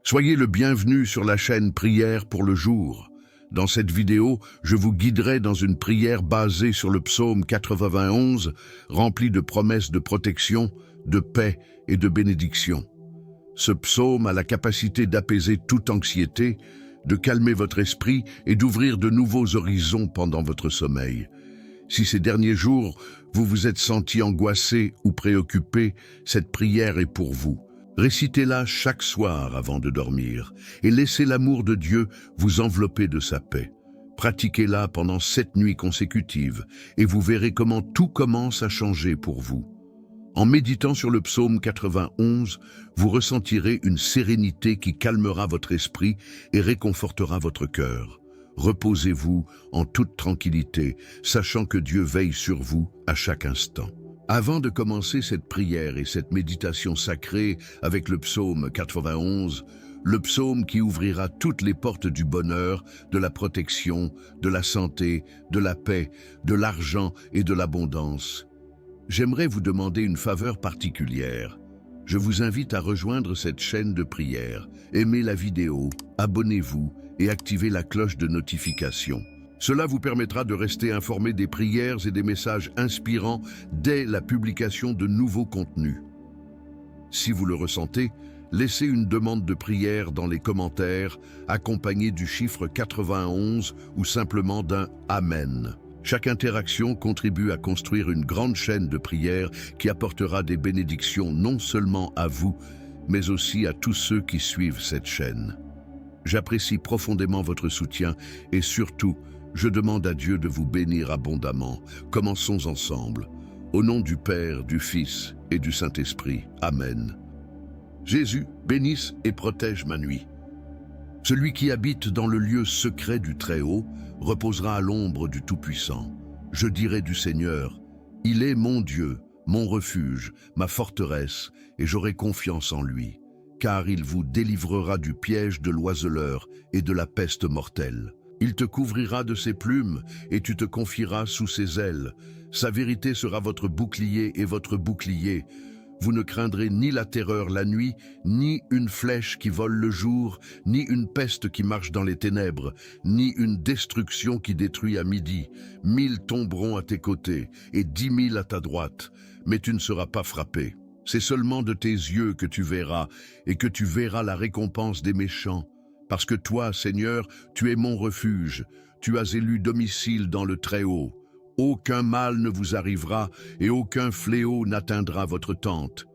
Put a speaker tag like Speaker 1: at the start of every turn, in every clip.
Speaker 1: Soyez le bienvenu sur la chaîne Prière pour le jour. Dans cette vidéo, je vous guiderai dans une prière basée sur le psaume 91, rempli de promesses de protection, de paix et de bénédiction. Ce psaume a la capacité d'apaiser toute anxiété, de calmer votre esprit et d'ouvrir de nouveaux horizons pendant votre sommeil. Si ces derniers jours, vous vous êtes senti angoissé ou préoccupé, cette prière est pour vous. Récitez-la chaque soir avant de dormir et laissez l'amour de Dieu vous envelopper de sa paix. Pratiquez-la pendant 7 nuits consécutives et vous verrez comment tout commence à changer pour vous. En méditant sur le psaume 91, vous ressentirez une sérénité qui calmera votre esprit et réconfortera votre cœur. Reposez-vous en toute tranquillité, sachant que Dieu veille sur vous à chaque instant. Avant de commencer cette prière et cette méditation sacrée avec le psaume 91, le psaume qui ouvrira toutes les portes du bonheur, de la protection, de la santé, de la paix, de l'argent et de l'abondance, j'aimerais vous demander une faveur particulière. Je vous invite à rejoindre cette chaîne de prière, aimez la vidéo, abonnez-vous et activez la cloche de notification. Cela vous permettra de rester informé des prières et des messages inspirants dès la publication de nouveaux contenus. Si vous le ressentez, laissez une demande de prière dans les commentaires, accompagnée du chiffre 91 ou simplement d'un « Amen ». Chaque interaction contribue à construire une grande chaîne de prières qui apportera des bénédictions non seulement à vous, mais aussi à tous ceux qui suivent cette chaîne. J'apprécie profondément votre soutien et surtout, je demande à Dieu de vous bénir abondamment. Commençons ensemble. Au nom du Père, du Fils et du Saint-Esprit. Amen. Jésus, bénisse et protège ma nuit. Celui qui habite dans le lieu secret du Très-Haut reposera à l'ombre du Tout-Puissant. Je dirai du Seigneur, il est mon Dieu, mon refuge, ma forteresse, et j'aurai confiance en lui, car il vous délivrera du piège de l'oiseleur et de la peste mortelle. Il te couvrira de ses plumes et tu te confieras sous ses ailes. Sa vérité sera votre bouclier et votre bouclier. Vous ne craindrez ni la terreur la nuit, ni une flèche qui vole le jour, ni une peste qui marche dans les ténèbres, ni une destruction qui détruit à midi. 1000 tomberont à tes côtés et 10 000 à ta droite, mais tu ne seras pas frappé. C'est seulement de tes yeux que tu verras et que tu verras la récompense des méchants. Parce que toi, Seigneur, tu es mon refuge, tu as élu domicile dans le Très-Haut. Aucun mal ne vous arrivera et aucun fléau n'atteindra votre tente.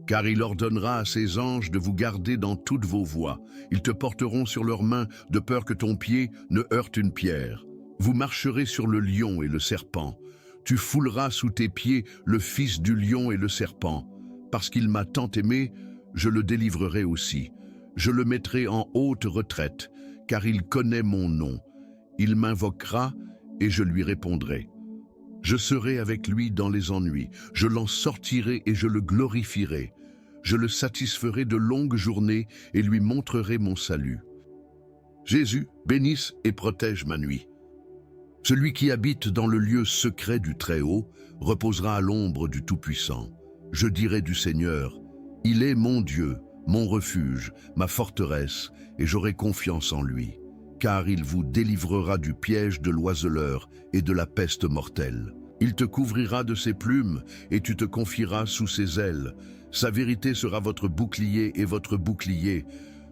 Speaker 1: Car il ordonnera à ses anges de vous garder dans toutes vos voies. Ils te porteront sur leurs mains de peur que ton pied ne heurte une pierre. Vous marcherez sur le lion et le serpent. Tu fouleras sous tes pieds le fils du lion et le serpent. Parce qu'il m'a tant aimé, je le délivrerai aussi. Je le mettrai en haute retraite, car il connaît mon nom. Il m'invoquera et je lui répondrai. Je serai avec lui dans les ennuis, je l'en sortirai et je le glorifierai. Je le satisferai de longues journées et lui montrerai mon salut. Jésus, bénisse et protège ma nuit. Celui qui habite dans le lieu secret du Très-Haut reposera à l'ombre du Tout-Puissant. Je dirai du Seigneur, il est mon Dieu, mon refuge, ma forteresse, et j'aurai confiance en lui, car il vous délivrera du piège de l'oiseleur et de la peste mortelle. Il te couvrira de ses plumes et tu te confieras sous ses ailes. Sa vérité sera votre bouclier et votre bouclier.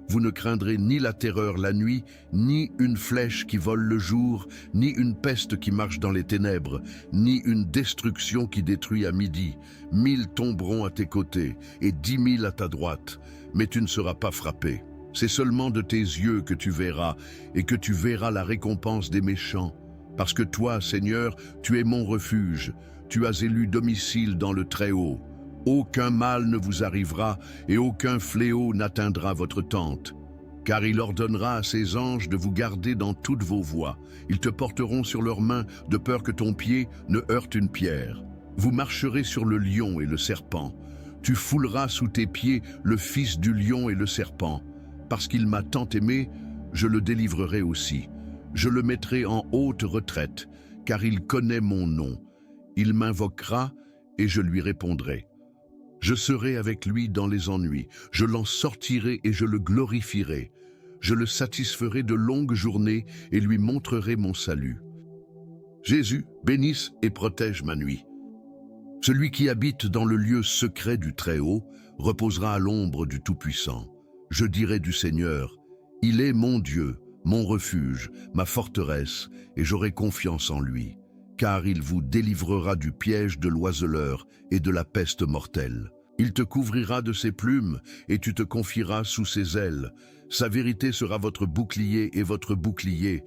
Speaker 1: Vous ne craindrez ni la terreur la nuit, ni une flèche qui vole le jour, ni une peste qui marche dans les ténèbres, ni une destruction qui détruit à midi. 1000 tomberont à tes côtés et 10 000 à ta droite, mais tu ne seras pas frappé. C'est seulement de tes yeux que tu verras et que tu verras la récompense des méchants. Parce que toi, Seigneur, tu es mon refuge, tu as élu domicile dans le Très-Haut. Aucun mal ne vous arrivera et aucun fléau n'atteindra votre tente. Car il ordonnera à ses anges de vous garder dans toutes vos voies. Ils te porteront sur leurs mains de peur que ton pied ne heurte une pierre. Vous marcherez sur le lion et le serpent. Tu fouleras sous tes pieds le fils du lion et le serpent. Parce qu'il m'a tant aimé, je le délivrerai aussi. Je le mettrai en haute retraite, car il connaît mon nom. Il m'invoquera et je lui répondrai. Je serai avec lui dans les ennuis, je l'en sortirai et je le glorifierai. Je le satisferai de longues journées et lui montrerai mon salut. Jésus, bénisse et protège ma nuit. Celui qui habite dans le lieu secret du Très-Haut reposera à l'ombre du Tout-Puissant. Je dirai du Seigneur, il est mon Dieu, mon refuge, ma forteresse, et j'aurai confiance en lui, car il vous délivrera du piège de l'oiseleur et de la peste mortelle. Il te couvrira de ses plumes, et tu te confieras sous ses ailes. Sa vérité sera votre bouclier et votre bouclier.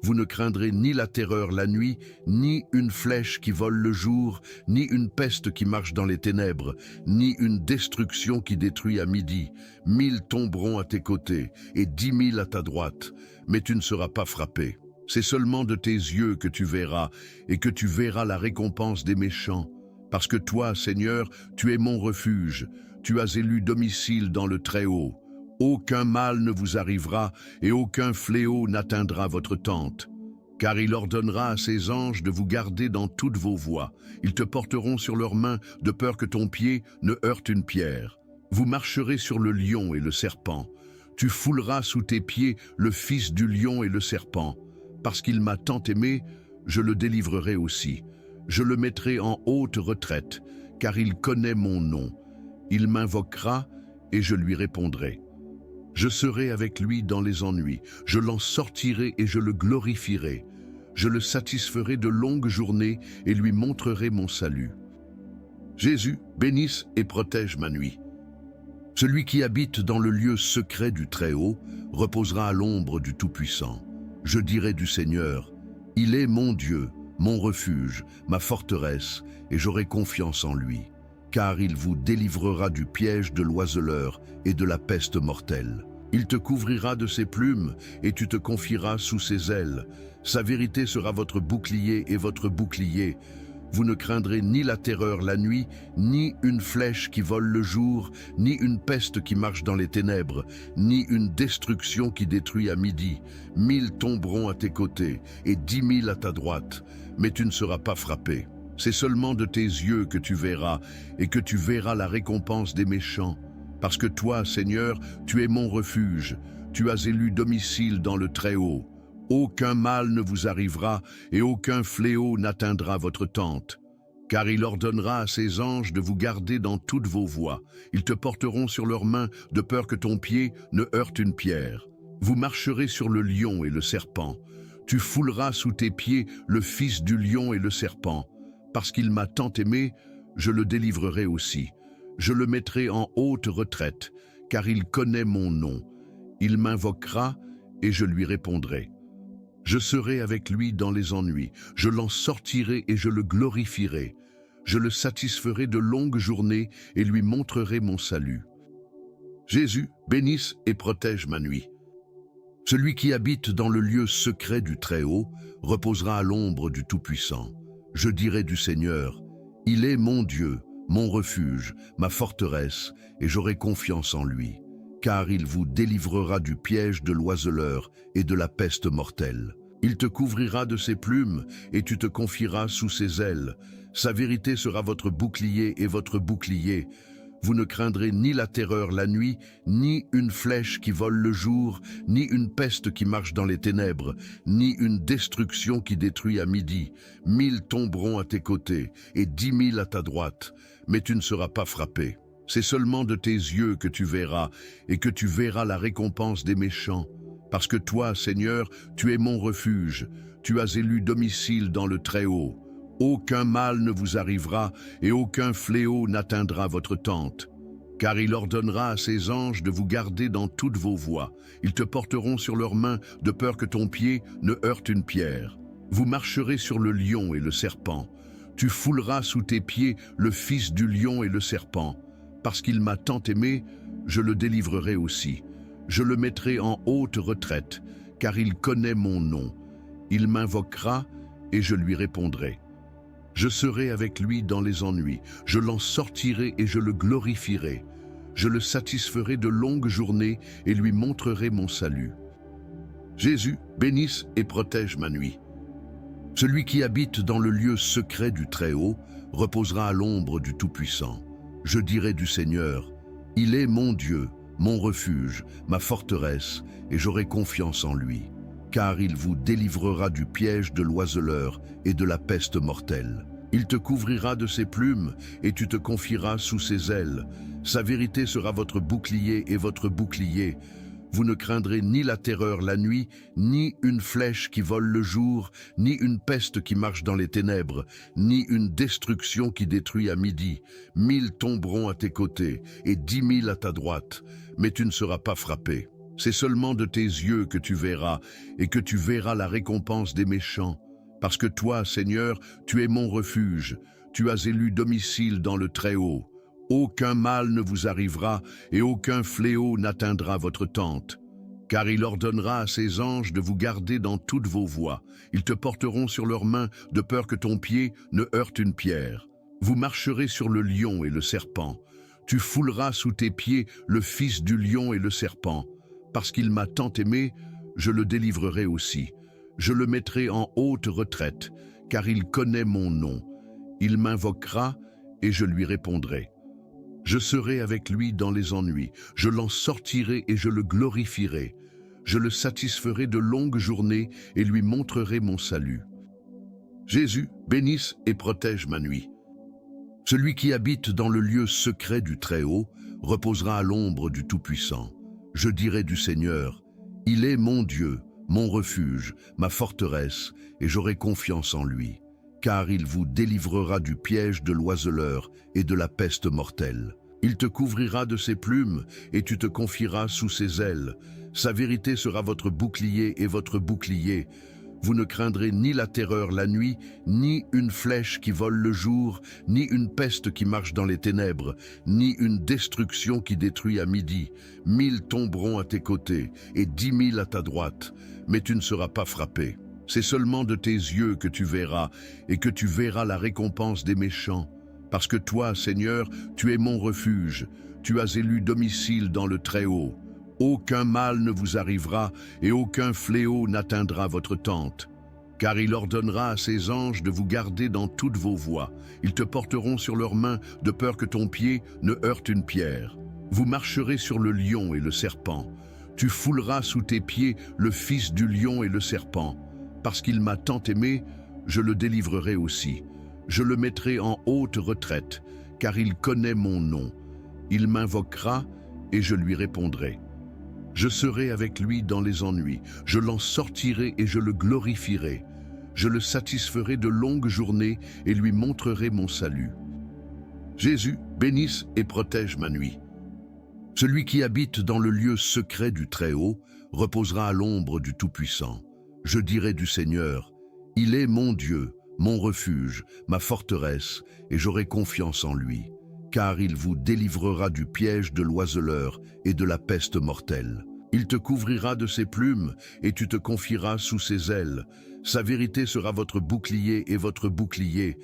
Speaker 1: Vous ne craindrez ni la terreur la nuit, ni une flèche qui vole le jour, ni une peste qui marche dans les ténèbres, ni une destruction qui détruit à midi. 1000 tomberont à tes côtés, et 10 000 à ta droite, mais tu ne seras pas frappé. C'est seulement de tes yeux que tu verras, et que tu verras la récompense des méchants. Parce que toi, Seigneur, tu es mon refuge, tu as élu domicile dans le Très-Haut. Aucun mal ne vous arrivera et aucun fléau n'atteindra votre tente. Car il ordonnera à ses anges de vous garder dans toutes vos voies. Ils te porteront sur leurs mains de peur que ton pied ne heurte une pierre. Vous marcherez sur le lion et le serpent. Tu fouleras sous tes pieds le fils du lion et le serpent. Parce qu'il m'a tant aimé, je le délivrerai aussi. Je le mettrai en haute retraite, car il connaît mon nom. Il m'invoquera et je lui répondrai. Je serai avec lui dans les ennuis, je l'en sortirai et je le glorifierai. Je le satisferai de longues journées et lui montrerai mon salut. Jésus, bénisse et protège ma nuit. Celui qui habite dans le lieu secret du Très-Haut reposera à l'ombre du Tout-Puissant. Je dirai du Seigneur, il est mon Dieu, mon refuge, ma forteresse, et j'aurai confiance en lui. Car il vous délivrera du piège de l'oiseleur et de la peste mortelle. Il te couvrira de ses plumes, et tu te confieras sous ses ailes. Sa vérité sera votre bouclier et votre bouclier. Vous ne craindrez ni la terreur la nuit, ni une flèche qui vole le jour, ni une peste qui marche dans les ténèbres, ni une destruction qui détruit à midi. 1000 tomberont à tes côtés, et 10 000 à ta droite, mais tu ne seras pas frappé. C'est seulement de tes yeux que tu verras, et que tu verras la récompense des méchants. Parce que toi, Seigneur, tu es mon refuge, tu as élu domicile dans le Très-Haut. Aucun mal ne vous arrivera, et aucun fléau n'atteindra votre tente. Car il ordonnera à ses anges de vous garder dans toutes vos voies. Ils te porteront sur leurs mains, de peur que ton pied ne heurte une pierre. Vous marcherez sur le lion et le serpent. Tu fouleras sous tes pieds le fils du lion et le serpent. Parce qu'il m'a tant aimé, je le délivrerai aussi. Je le mettrai en haute retraite, car il connaît mon nom. Il m'invoquera et je lui répondrai. Je serai avec lui dans les ennuis, je l'en sortirai et je le glorifierai. Je le satisferai de longues journées et lui montrerai mon salut. Jésus, bénisse et protège ma nuit. Celui qui habite dans le lieu secret du Très-Haut reposera à l'ombre du Tout-Puissant. Je dirai du Seigneur, il est mon Dieu, mon refuge, ma forteresse, et j'aurai confiance en lui, car il vous délivrera du piège de l'oiseleur et de la peste mortelle. Il te couvrira de ses plumes, et tu te confieras sous ses ailes. Sa vérité sera votre bouclier et votre bouclier. Vous ne craindrez ni la terreur la nuit, ni une flèche qui vole le jour, ni une peste qui marche dans les ténèbres, ni une destruction qui détruit à midi. 1000 tomberont à tes côtés, et 10 000 à ta droite, mais tu ne seras pas frappé. C'est seulement de tes yeux que tu verras, et que tu verras la récompense des méchants. Parce que toi, Seigneur, tu es mon refuge, tu as élu domicile dans le Très-Haut. Aucun mal ne vous arrivera et aucun fléau n'atteindra votre tente. Car il ordonnera à ses anges de vous garder dans toutes vos voies. Ils te porteront sur leurs mains de peur que ton pied ne heurte une pierre. Vous marcherez sur le lion et le serpent. Tu fouleras sous tes pieds le fils du lion et le serpent. Parce qu'il m'a tant aimé, je le délivrerai aussi. Je le mettrai en haute retraite, car il connaît mon nom. Il m'invoquera et je lui répondrai. Je serai avec lui dans les ennuis, je l'en sortirai et je le glorifierai. Je le satisferai de longues journées et lui montrerai mon salut. Jésus, bénisse et protège ma nuit. Celui qui habite dans le lieu secret du Très-Haut reposera à l'ombre du Tout-Puissant. Je dirai du Seigneur, il est mon Dieu, mon refuge, ma forteresse, et j'aurai confiance en lui, car il vous délivrera du piège de l'oiseleur et de la peste mortelle. Il te couvrira de ses plumes, et tu te confieras sous ses ailes. Sa vérité sera votre bouclier et votre bouclier. Vous ne craindrez ni la terreur la nuit, ni une flèche qui vole le jour, ni une peste qui marche dans les ténèbres, ni une destruction qui détruit à midi. 1000 tomberont à tes côtés, et 10 000 à ta droite, mais tu ne seras pas frappé. C'est seulement de tes yeux que tu verras, et que tu verras la récompense des méchants. Parce que toi, Seigneur, tu es mon refuge, tu as élu domicile dans le Très-Haut. Aucun mal ne vous arrivera et aucun fléau n'atteindra votre tente. Car il ordonnera à ses anges de vous garder dans toutes vos voies. Ils te porteront sur leurs mains de peur que ton pied ne heurte une pierre. Vous marcherez sur le lion et le serpent. Tu fouleras sous tes pieds le fils du lion et le serpent. Parce qu'il m'a tant aimé, je le délivrerai aussi. Je le mettrai en haute retraite, car il connaît mon nom. Il m'invoquera et je lui répondrai. Je serai avec lui dans les ennuis, je l'en sortirai et je le glorifierai. Je le satisferai de longues journées et lui montrerai mon salut. Jésus, bénisse et protège ma nuit. Celui qui habite dans le lieu secret du Très-Haut reposera à l'ombre du Tout-Puissant. Je dirai du Seigneur, il est mon Dieu, mon refuge, ma forteresse, et j'aurai confiance en lui. Car il vous délivrera du piège de l'oiseleur et de la peste mortelle. Il te couvrira de ses plumes, et tu te confieras sous ses ailes. Sa vérité sera votre bouclier et votre bouclier. Vous ne craindrez ni la terreur la nuit, ni une flèche qui vole le jour, ni une peste qui marche dans les ténèbres, ni une destruction qui détruit à midi. 1000 tomberont à tes côtés, et 10 000 à ta droite, mais tu ne seras pas frappé. C'est seulement de tes yeux que tu verras, et que tu verras la récompense des méchants. Parce que toi, Seigneur, tu es mon refuge, tu as élu domicile dans le Très-Haut. Aucun mal ne vous arrivera, et aucun fléau n'atteindra votre tente. Car il ordonnera à ses anges de vous garder dans toutes vos voies. Ils te porteront sur leurs mains, de peur que ton pied ne heurte une pierre. Vous marcherez sur le lion et le serpent. Tu fouleras sous tes pieds le fils du lion et le serpent. Parce qu'il m'a tant aimé, je le délivrerai aussi. Je le mettrai en haute retraite, car il connaît mon nom. Il m'invoquera et je lui répondrai. Je serai avec lui dans les ennuis, je l'en sortirai et je le glorifierai. Je le satisferai de longues journées et lui montrerai mon salut. Jésus, bénisse et protège ma nuit. Celui qui habite dans le lieu secret du Très-Haut reposera à l'ombre du Tout-Puissant. Je dirai du Seigneur, il est mon Dieu, mon refuge, ma forteresse, et j'aurai confiance en lui, car il vous délivrera du piège de l'oiseleur et de la peste mortelle. Il te couvrira de ses plumes, et tu te confieras sous ses ailes. Sa vérité sera votre bouclier et votre bouclier.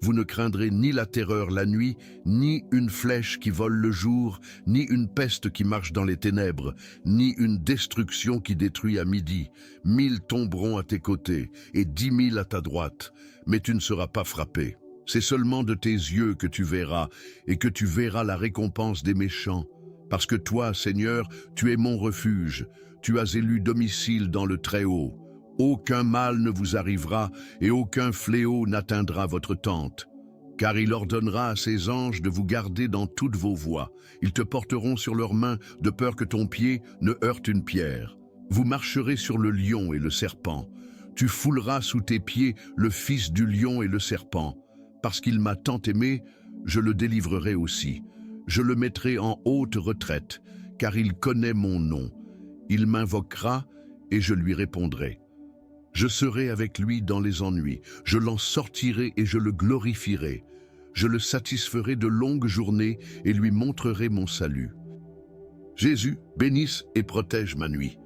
Speaker 1: Vous ne craindrez ni la terreur la nuit, ni une flèche qui vole le jour, ni une peste qui marche dans les ténèbres, ni une destruction qui détruit à midi. 1000 tomberont à tes côtés, et 10 000 à ta droite, mais tu ne seras pas frappé. C'est seulement de tes yeux que tu verras, et que tu verras la récompense des méchants. Parce que toi, Seigneur, tu es mon refuge, tu as élu domicile dans le Très-Haut. Aucun mal ne vous arrivera et aucun fléau n'atteindra votre tente. Car il ordonnera à ses anges de vous garder dans toutes vos voies. Ils te porteront sur leurs mains de peur que ton pied ne heurte une pierre. Vous marcherez sur le lion et le serpent. Tu fouleras sous tes pieds le fils du lion et le serpent. Parce qu'il m'a tant aimé, je le délivrerai aussi. Je le mettrai en haute retraite, car il connaît mon nom. Il m'invoquera et je lui répondrai. Je serai avec lui dans les ennuis, je l'en sortirai et je le glorifierai. Je le satisferai de longues journées et lui montrerai mon salut. Jésus, bénisse et protège ma nuit.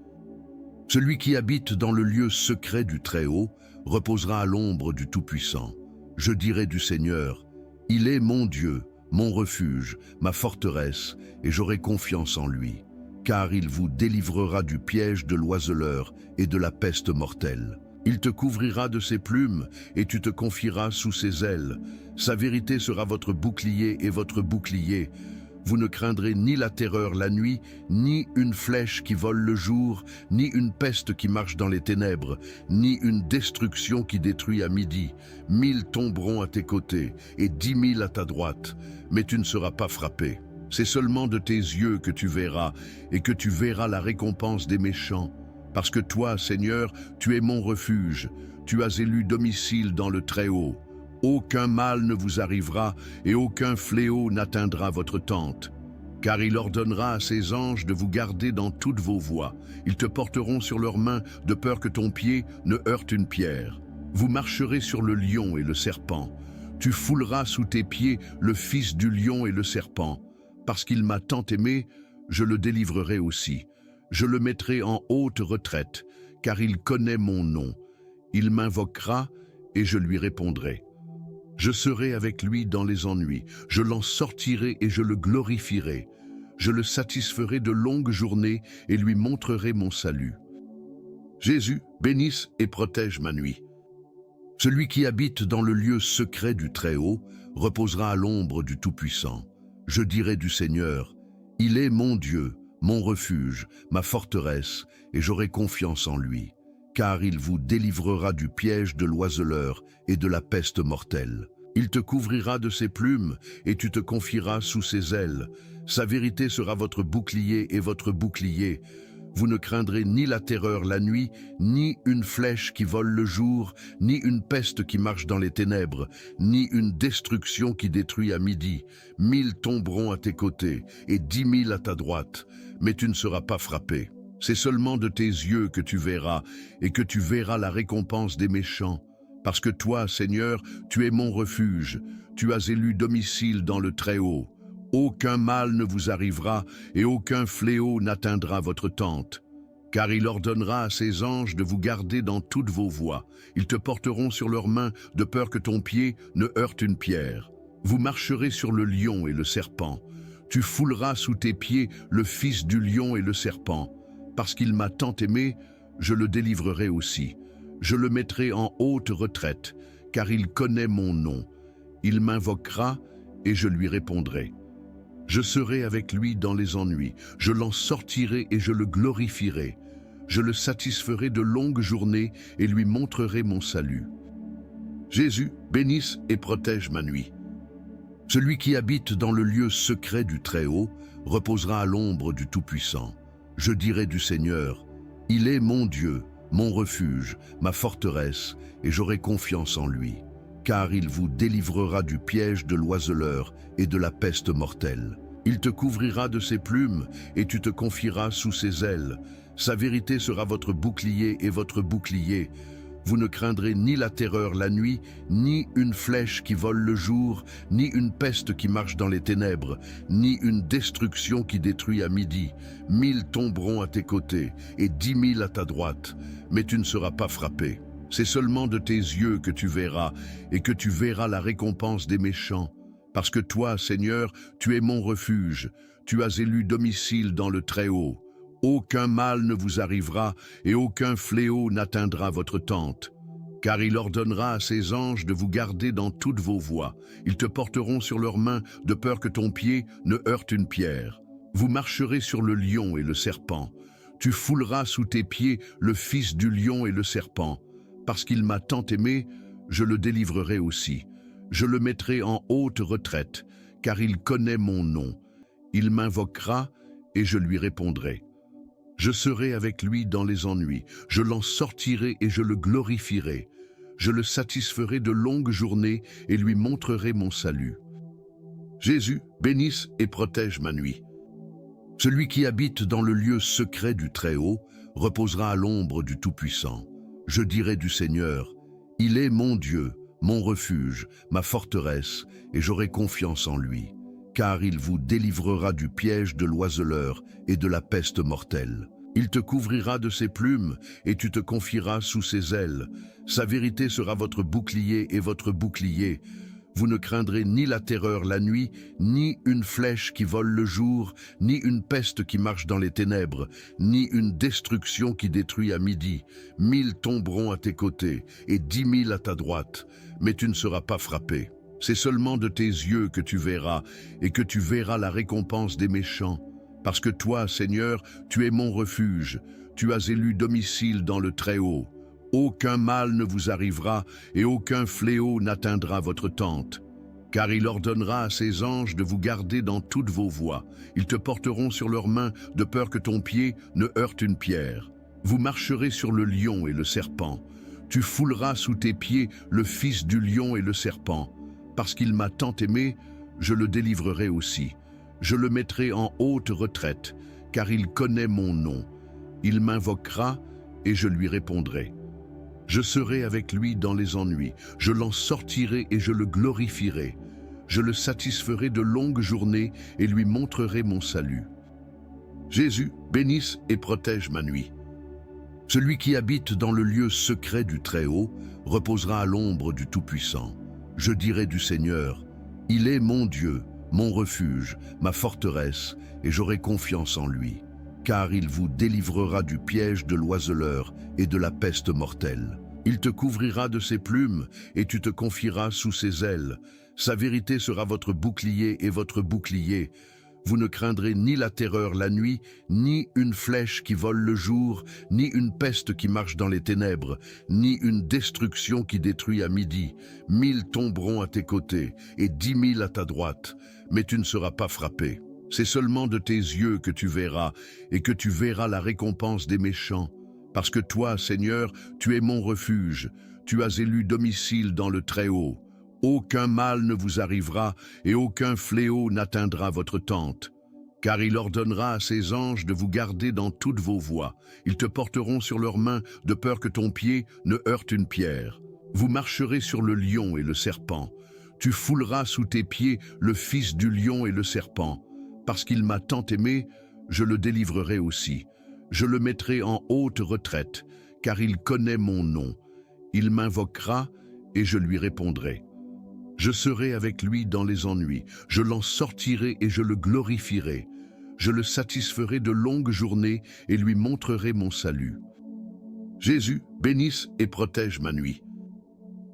Speaker 1: Celui qui habite dans le lieu secret du Très-Haut reposera à l'ombre du Tout-Puissant. Je dirai du Seigneur, il est mon Dieu, mon refuge, ma forteresse, et j'aurai confiance en lui. Car il vous délivrera du piège de l'oiseleur et de la peste mortelle. Il te couvrira de ses plumes, et tu te confieras sous ses ailes. Sa vérité sera votre bouclier et votre bouclier. Vous ne craindrez ni la terreur la nuit, ni une flèche qui vole le jour, ni une peste qui marche dans les ténèbres, ni une destruction qui détruit à midi. 1000 tomberont à tes côtés, et 10 000 à ta droite, mais tu ne seras pas frappé. C'est seulement de tes yeux que tu verras, et que tu verras la récompense des méchants. Parce que toi, Seigneur, tu es mon refuge, tu as élu domicile dans le Très-Haut. Aucun mal ne vous arrivera et aucun fléau n'atteindra votre tente. Car il ordonnera à ses anges de vous garder dans toutes vos voies. Ils te porteront sur leurs mains de peur que ton pied ne heurte une pierre. Vous marcherez sur le lion et le serpent. Tu fouleras sous tes pieds le fils du lion et le serpent. Parce qu'il m'a tant aimé, je le délivrerai aussi. Je le mettrai en haute retraite, car il connaît mon nom. Il m'invoquera et je lui répondrai. Je serai avec lui dans les ennuis, je l'en sortirai et je le glorifierai. Je le satisferai de longues journées et lui montrerai mon salut. Jésus, bénisse et protège ma nuit. Celui qui habite dans le lieu secret du Très-Haut reposera à l'ombre du Tout-Puissant. Je dirai du Seigneur, il est mon Dieu, mon refuge, ma forteresse, et j'aurai confiance en lui. Car il vous délivrera du piège de l'oiseleur et de la peste mortelle. Il te couvrira de ses plumes, et tu te confieras sous ses ailes. Sa vérité sera votre bouclier et votre bouclier. Vous ne craindrez ni la terreur la nuit, ni une flèche qui vole le jour, ni une peste qui marche dans les ténèbres, ni une destruction qui détruit à midi. 1000 tomberont à tes côtés, et 10 000 à ta droite, mais tu ne seras pas frappé. C'est seulement de tes yeux que tu verras, et que tu verras la récompense des méchants. Parce que toi, Seigneur, tu es mon refuge, tu as élu domicile dans le Très-Haut. Aucun mal ne vous arrivera, et aucun fléau n'atteindra votre tente. Car il ordonnera à ses anges de vous garder dans toutes vos voies. Ils te porteront sur leurs mains, de peur que ton pied ne heurte une pierre. Vous marcherez sur le lion et le serpent. Tu fouleras sous tes pieds le fils du lion et le serpent. Parce qu'il m'a tant aimé, je le délivrerai aussi. Je le mettrai en haute retraite, car il connaît mon nom. Il m'invoquera et je lui répondrai. Je serai avec lui dans les ennuis, je l'en sortirai et je le glorifierai. Je le satisferai de longues journées et lui montrerai mon salut. Jésus, bénisse et protège ma nuit. Celui qui habite dans le lieu secret du Très-Haut reposera à l'ombre du Tout-Puissant. Je dirai du Seigneur, il est mon Dieu, mon refuge, ma forteresse, et j'aurai confiance en lui. Car il vous délivrera du piège de l'oiseleur et de la peste mortelle. Il te couvrira de ses plumes, et tu te confieras sous ses ailes. Sa vérité sera votre bouclier et votre bouclier. Vous ne craindrez ni la terreur la nuit, ni une flèche qui vole le jour, ni une peste qui marche dans les ténèbres, ni une destruction qui détruit à midi. 1000 tomberont à tes côtés, et 10 000 à ta droite, mais tu ne seras pas frappé. C'est seulement de tes yeux que tu verras, et que tu verras la récompense des méchants. Parce que toi, Seigneur, tu es mon refuge, tu as élu domicile dans le Très-Haut. Aucun mal ne vous arrivera, et aucun fléau n'atteindra votre tente. Car il ordonnera à ses anges de vous garder dans toutes vos voies. Ils te porteront sur leurs mains, de peur que ton pied ne heurte une pierre. Vous marcherez sur le lion et le serpent. Tu fouleras sous tes pieds le fils du lion et le serpent. Parce qu'il m'a tant aimé, je le délivrerai aussi. Je le mettrai en haute retraite, car il connaît mon nom. Il m'invoquera et je lui répondrai. Je serai avec lui dans les ennuis, je l'en sortirai et je le glorifierai. Je le satisferai de longues journées et lui montrerai mon salut. Jésus, bénisse et protège ma nuit. Celui qui habite dans le lieu secret du Très-Haut reposera à l'ombre du Tout-Puissant. Je dirai du Seigneur, il est mon Dieu, mon refuge, ma forteresse, et j'aurai confiance en lui. Car il vous délivrera du piège de l'oiseleur et de la peste mortelle. Il te couvrira de ses plumes, et tu te confieras sous ses ailes. Sa vérité sera votre bouclier et votre bouclier. Vous ne craindrez ni la terreur la nuit, ni une flèche qui vole le jour, ni une peste qui marche dans les ténèbres, ni une destruction qui détruit à midi. 1000 tomberont à tes côtés et 10 000 à ta droite, mais tu ne seras pas frappé. C'est seulement de tes yeux que tu verras, et que tu verras la récompense des méchants. Parce que toi, Seigneur, tu es mon refuge, tu as élu domicile dans le Très-Haut. Aucun mal ne vous arrivera, et aucun fléau n'atteindra votre tente. Car il ordonnera à ses anges de vous garder dans toutes vos voies. Ils te porteront sur leurs mains, de peur que ton pied ne heurte une pierre. Vous marcherez sur le lion et le serpent. Tu fouleras sous tes pieds le fils du lion et le serpent. Parce qu'il m'a tant aimé, je le délivrerai aussi. Je le mettrai en haute retraite, car il connaît mon nom. Il m'invoquera et je lui répondrai. Je serai avec lui dans les ennuis, je l'en sortirai et je le glorifierai. Je le satisferai de longues journées et lui montrerai mon salut. Jésus, bénisse et protège ma nuit. Celui qui habite dans le lieu secret du Très-Haut reposera à l'ombre du Tout-Puissant. Je dirai du Seigneur, il est mon Dieu, mon refuge, ma forteresse, et j'aurai confiance en lui. Car il vous délivrera du piège de l'oiseleur et de la peste mortelle. Il te couvrira de ses plumes et tu te confieras sous ses ailes. Sa vérité sera votre bouclier et votre bouclier. Vous ne craindrez ni la terreur la nuit, ni une flèche qui vole le jour, ni une peste qui marche dans les ténèbres, ni une destruction qui détruit à midi. 1000 tomberont à tes côtés et 10 000 à ta droite, mais tu ne seras pas frappé. C'est seulement de tes yeux que tu verras, et que tu verras la récompense des méchants. Parce que toi, Seigneur, tu es mon refuge, tu as élu domicile dans le Très-Haut. Aucun mal ne vous arrivera, et aucun fléau n'atteindra votre tente. Car il ordonnera à ses anges de vous garder dans toutes vos voies. Ils te porteront sur leurs mains, de peur que ton pied ne heurte une pierre. Vous marcherez sur le lion et le serpent. Tu fouleras sous tes pieds le fils du lion et le serpent. Parce qu'il m'a tant aimé, je le délivrerai aussi. Je le mettrai en haute retraite, car il connaît mon nom. Il m'invoquera et je lui répondrai. Je serai avec lui dans les ennuis, je l'en sortirai et je le glorifierai. Je le satisferai de longues journées et lui montrerai mon salut. Jésus, bénisse et protège ma nuit.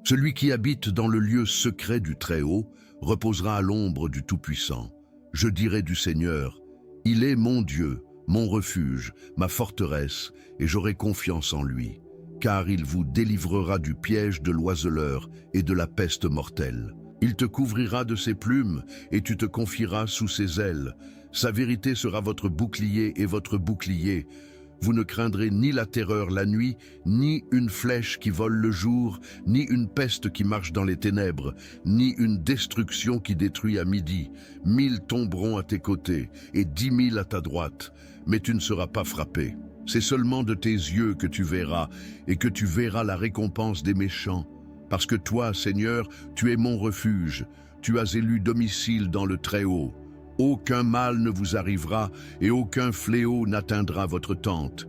Speaker 1: Celui qui habite dans le lieu secret du Très-Haut reposera à l'ombre du Tout-Puissant. Je dirai du Seigneur, il est mon Dieu, mon refuge, ma forteresse, et j'aurai confiance en lui. Car il vous délivrera du piège de l'oiseleur et de la peste mortelle. Il te couvrira de ses plumes et tu te confieras sous ses ailes. Sa vérité sera votre bouclier et votre bouclier. Vous ne craindrez ni la terreur la nuit, ni une flèche qui vole le jour, ni une peste qui marche dans les ténèbres, ni une destruction qui détruit à midi. 1000 tomberont à tes côtés et 10 000 à ta droite, mais tu ne seras pas frappé. C'est seulement de tes yeux que tu verras, et que tu verras la récompense des méchants. Parce que toi, Seigneur, tu es mon refuge, tu as élu domicile dans le Très-Haut. Aucun mal ne vous arrivera, et aucun fléau n'atteindra votre tente.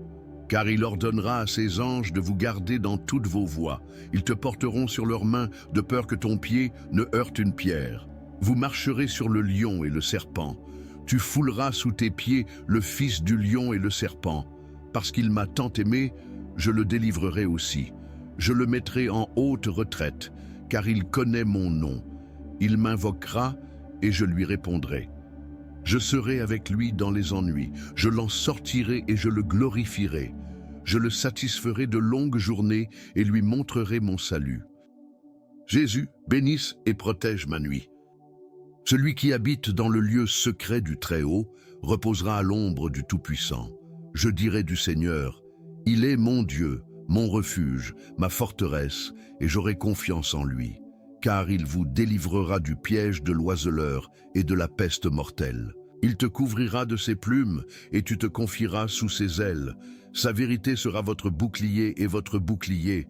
Speaker 1: Car il ordonnera à ses anges de vous garder dans toutes vos voies. Ils te porteront sur leurs mains, de peur que ton pied ne heurte une pierre. Vous marcherez sur le lion et le serpent. Tu fouleras sous tes pieds le fils du lion et le serpent. Parce qu'il m'a tant aimé, je le délivrerai aussi. Je le mettrai en haute retraite, car il connaît mon nom. Il m'invoquera et je lui répondrai. Je serai avec lui dans les ennuis, je l'en sortirai et je le glorifierai. Je le satisferai de longues journées et lui montrerai mon salut. Jésus, bénisse et protège ma nuit. Celui qui habite dans le lieu secret du Très-Haut reposera à l'ombre du Tout-Puissant. Je dirai du Seigneur, il est mon Dieu, mon refuge, ma forteresse, et j'aurai confiance en lui. Car il vous délivrera du piège de l'oiseleur et de la peste mortelle. Il te couvrira de ses plumes et tu te confieras sous ses ailes. Sa vérité sera votre bouclier et votre bouclier.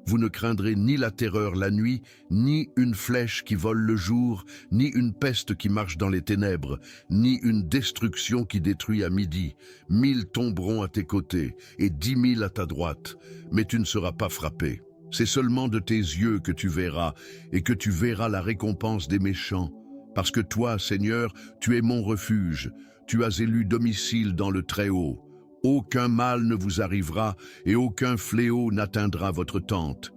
Speaker 1: Vous ne craindrez ni la terreur la nuit, ni une flèche qui vole le jour, ni une peste qui marche dans les ténèbres, ni une destruction qui détruit à midi. 1000 tomberont à tes côtés et 10 000 à ta droite, mais tu ne seras pas frappé. C'est seulement de tes yeux que tu verras, et que tu verras la récompense des méchants. Parce que toi, Seigneur, tu es mon refuge, tu as élu domicile dans le Très-Haut. Aucun mal ne vous arrivera, et aucun fléau n'atteindra votre tente.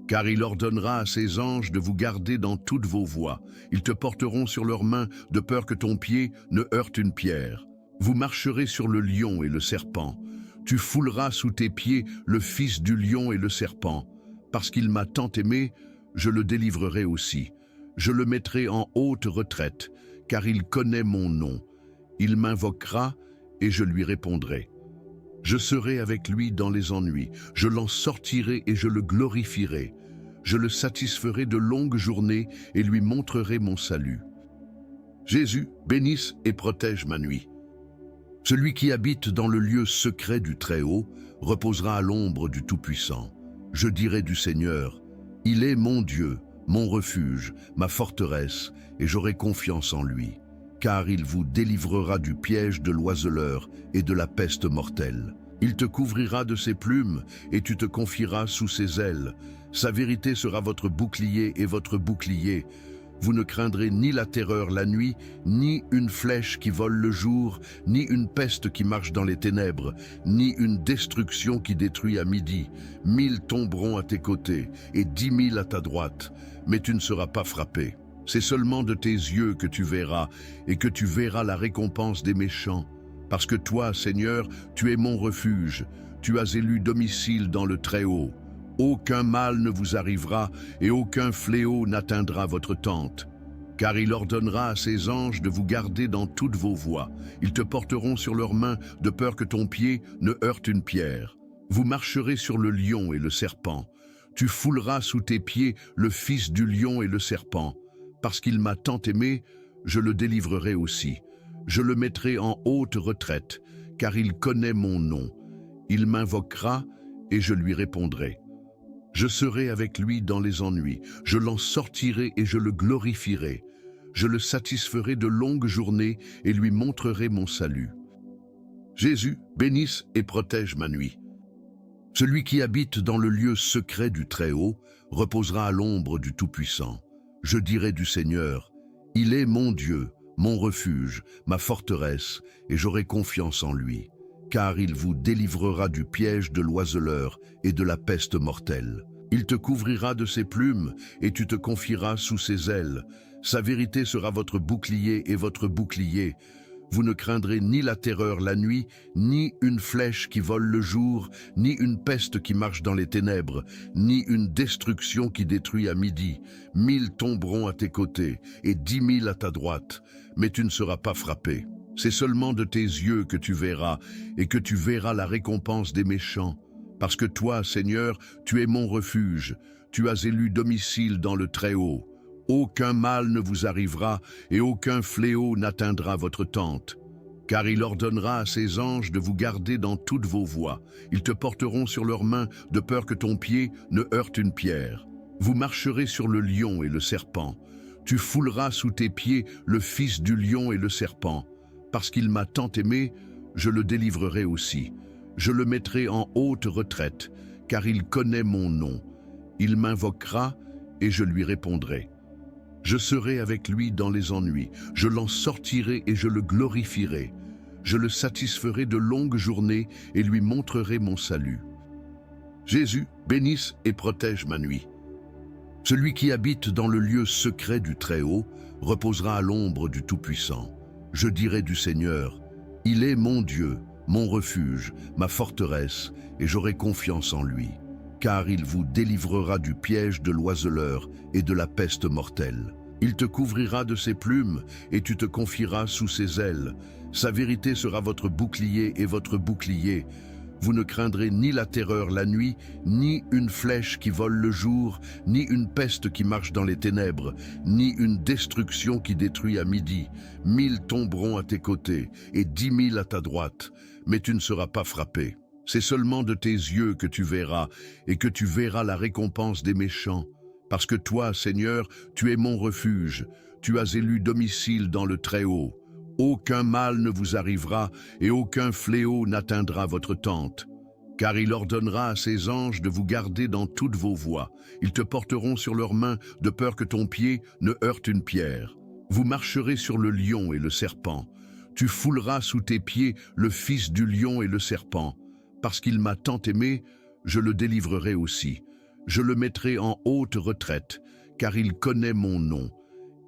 Speaker 1: Car il ordonnera à ses anges de vous garder dans toutes vos voies. Ils te porteront sur leurs mains, de peur que ton pied ne heurte une pierre. Vous marcherez sur le lion et le serpent. Tu fouleras sous tes pieds le fils du lion et le serpent. Parce qu'il m'a tant aimé, je le délivrerai aussi. Je le mettrai en haute retraite, car il connaît mon nom. Il m'invoquera et je lui répondrai. Je serai avec lui dans les ennuis. Je l'en sortirai et je le glorifierai. Je le satisferai de longues journées et lui montrerai mon salut. Jésus, bénisse et protège ma nuit. Celui qui habite dans le lieu secret du Très-Haut reposera à l'ombre du Tout-Puissant. Je dirai du Seigneur, il est mon Dieu, mon refuge, ma forteresse, et j'aurai confiance en lui. Car il vous délivrera du piège de l'oiseleur et de la peste mortelle. Il te couvrira de ses plumes et tu te confieras sous ses ailes. Sa vérité sera votre bouclier et votre bouclier. Vous ne craindrez ni la terreur la nuit, ni une flèche qui vole le jour, ni une peste qui marche dans les ténèbres, ni une destruction qui détruit à midi. 1000 tomberont à tes côtés et 10 000 à ta droite, mais tu ne seras pas frappé. C'est seulement de tes yeux que tu verras, et que tu verras la récompense des méchants. Parce que toi, Seigneur, tu es mon refuge, tu as élu domicile dans le Très-Haut. Aucun mal ne vous arrivera, et aucun fléau n'atteindra votre tente. Car il ordonnera à ses anges de vous garder dans toutes vos voies. Ils te porteront sur leurs mains, de peur que ton pied ne heurte une pierre. Vous marcherez sur le lion et le serpent. Tu fouleras sous tes pieds le fils du lion et le serpent. Parce qu'il m'a tant aimé, je le délivrerai aussi. Je le mettrai en haute retraite, car il connaît mon nom. Il m'invoquera et je lui répondrai. Je serai avec lui dans les ennuis. Je l'en sortirai et je le glorifierai. Je le satisferai de longues journées et lui montrerai mon salut. Jésus, bénisse et protège ma nuit. Celui qui habite dans le lieu secret du Très-Haut reposera à l'ombre du Tout-Puissant. Je dirai du Seigneur, il est mon Dieu, mon refuge, ma forteresse, et j'aurai confiance en lui. Car il vous délivrera du piège de l'oiseleur et de la peste mortelle. Il te couvrira de ses plumes et tu te confieras sous ses ailes. Sa vérité sera votre bouclier et votre bouclier. Vous ne craindrez ni la terreur la nuit, ni une flèche qui vole le jour, ni une peste qui marche dans les ténèbres, ni une destruction qui détruit à midi. 1000 tomberont à tes côtés et 10 000 à ta droite, mais tu ne seras pas frappé. C'est seulement de tes yeux que tu verras, et que tu verras la récompense des méchants. Parce que toi, Seigneur, tu es mon refuge, tu as élu domicile dans le Très-Haut. Aucun mal ne vous arrivera, et aucun fléau n'atteindra votre tente. Car il ordonnera à ses anges de vous garder dans toutes vos voies. Ils te porteront sur leurs mains, de peur que ton pied ne heurte une pierre. Vous marcherez sur le lion et le serpent. Tu fouleras sous tes pieds le fils du lion et le serpent. Parce qu'il m'a tant aimé, je le délivrerai aussi. Je le mettrai en haute retraite, car il connaît mon nom. Il m'invoquera et je lui répondrai. Je serai avec lui dans les ennuis. Je l'en sortirai et je le glorifierai. Je le satisferai de longues journées et lui montrerai mon salut. Jésus, bénisse et protège ma nuit. Celui qui habite dans le lieu secret du Très-Haut reposera à l'ombre du Tout-Puissant. Je dirai du Seigneur, il est mon Dieu, mon refuge, ma forteresse, et j'aurai confiance en lui. Car il vous délivrera du piège de l'oiseleur et de la peste mortelle. Il te couvrira de ses plumes et tu te confieras sous ses ailes. Sa vérité sera votre bouclier et votre bouclier. Vous ne craindrez ni la terreur la nuit, ni une flèche qui vole le jour, ni une peste qui marche dans les ténèbres, ni une destruction qui détruit à midi. 1000 tomberont à tes côtés et 10 000 à ta droite, mais tu ne seras pas frappé. C'est seulement de tes yeux que tu verras, et que tu verras la récompense des méchants. Parce que toi, Seigneur, tu es mon refuge, tu as élu domicile dans le Très-Haut. Aucun mal ne vous arrivera, et aucun fléau n'atteindra votre tente. Car il ordonnera à ses anges de vous garder dans toutes vos voies. Ils te porteront sur leurs mains, de peur que ton pied ne heurte une pierre. Vous marcherez sur le lion et le serpent. Tu fouleras sous tes pieds le fils du lion et le serpent. Parce qu'il m'a tant aimé, je le délivrerai aussi. Je le mettrai en haute retraite, car il connaît mon nom.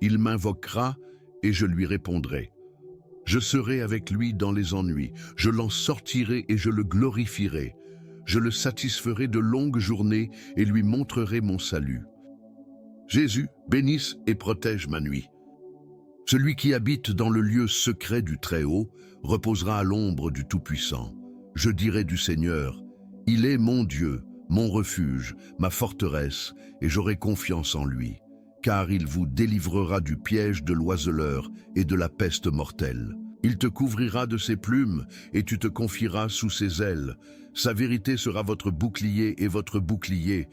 Speaker 1: Il m'invoquera et je lui répondrai. Je serai avec lui dans les ennuis. Je l'en sortirai et je le glorifierai. Je le satisferai de longues journées et lui montrerai mon salut. Jésus, bénisse et protège ma nuit. Celui qui habite dans le lieu secret du Très-Haut reposera à l'ombre du Tout-Puissant. Je dirai du Seigneur, il est mon Dieu, mon refuge, ma forteresse, et j'aurai confiance en lui. Car il vous délivrera du piège de l'oiseleur et de la peste mortelle. Il te couvrira de ses plumes et tu te confieras sous ses ailes. Sa vérité sera votre bouclier et votre bouclier.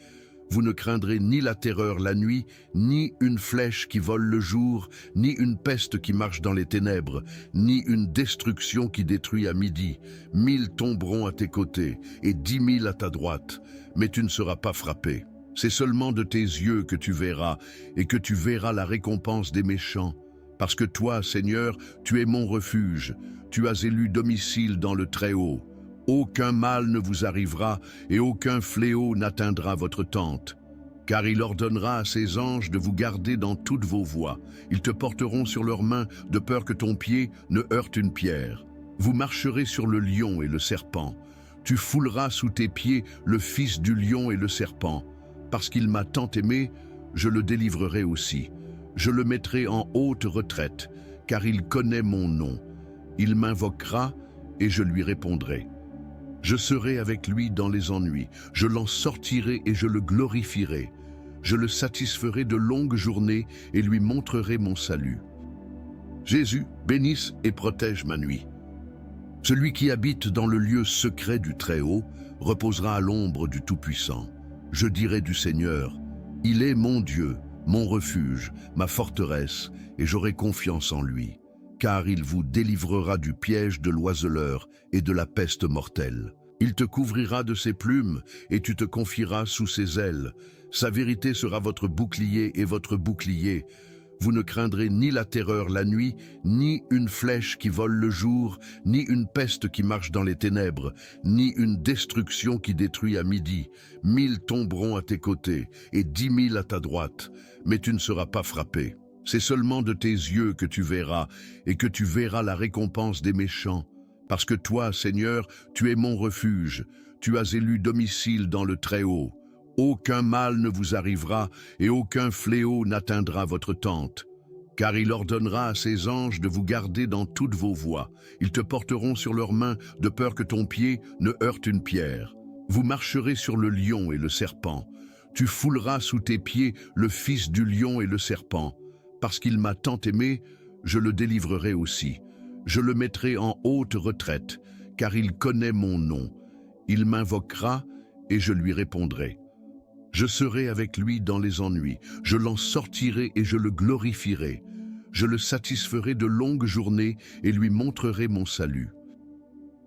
Speaker 1: Vous ne craindrez ni la terreur la nuit, ni une flèche qui vole le jour, ni une peste qui marche dans les ténèbres, ni une destruction qui détruit à midi. 1000 tomberont à tes côtés et 10 000 à ta droite, mais tu ne seras pas frappé. C'est seulement de tes yeux que tu verras, et que tu verras la récompense des méchants. Parce que toi, Seigneur, tu es mon refuge, tu as élu domicile dans le Très-Haut. Aucun mal ne vous arrivera, et aucun fléau n'atteindra votre tente. Car il ordonnera à ses anges de vous garder dans toutes vos voies. Ils te porteront sur leurs mains, de peur que ton pied ne heurte une pierre. Vous marcherez sur le lion et le serpent. Tu fouleras sous tes pieds le fils du lion et le serpent. Parce qu'il m'a tant aimé, je le délivrerai aussi. Je le mettrai en haute retraite, car il connaît mon nom. Il m'invoquera et je lui répondrai. Je serai avec lui dans les ennuis. Je l'en sortirai et je le glorifierai. Je le satisferai de longues journées et lui montrerai mon salut. Jésus, bénisse et protège ma nuit. Celui qui habite dans le lieu secret du Très-Haut reposera à l'ombre du Tout-Puissant. Je dirai du Seigneur, il est mon Dieu, mon refuge, ma forteresse, et j'aurai confiance en lui. Car il vous délivrera du piège de l'oiseleur et de la peste mortelle. Il te couvrira de ses plumes et tu te confieras sous ses ailes. Sa vérité sera votre bouclier et votre bouclier. Vous ne craindrez ni la terreur la nuit, ni une flèche qui vole le jour, ni une peste qui marche dans les ténèbres, ni une destruction qui détruit à midi. 1000 tomberont à tes côtés et 10 000 à ta droite, mais tu ne seras pas frappé. C'est seulement de tes yeux que tu verras, et que tu verras la récompense des méchants. Parce que toi, Seigneur, tu es mon refuge, tu as élu domicile dans le Très-Haut. Aucun mal ne vous arrivera, et aucun fléau n'atteindra votre tente. Car il ordonnera à ses anges de vous garder dans toutes vos voies. Ils te porteront sur leurs mains, de peur que ton pied ne heurte une pierre. Vous marcherez sur le lion et le serpent. Tu fouleras sous tes pieds le fils du lion et le serpent. Parce qu'il m'a tant aimé, je le délivrerai aussi. Je le mettrai en haute retraite, car il connaît mon nom. Il m'invoquera et je lui répondrai. Je serai avec lui dans les ennuis. Je l'en sortirai et je le glorifierai. Je le satisferai de longues journées et lui montrerai mon salut.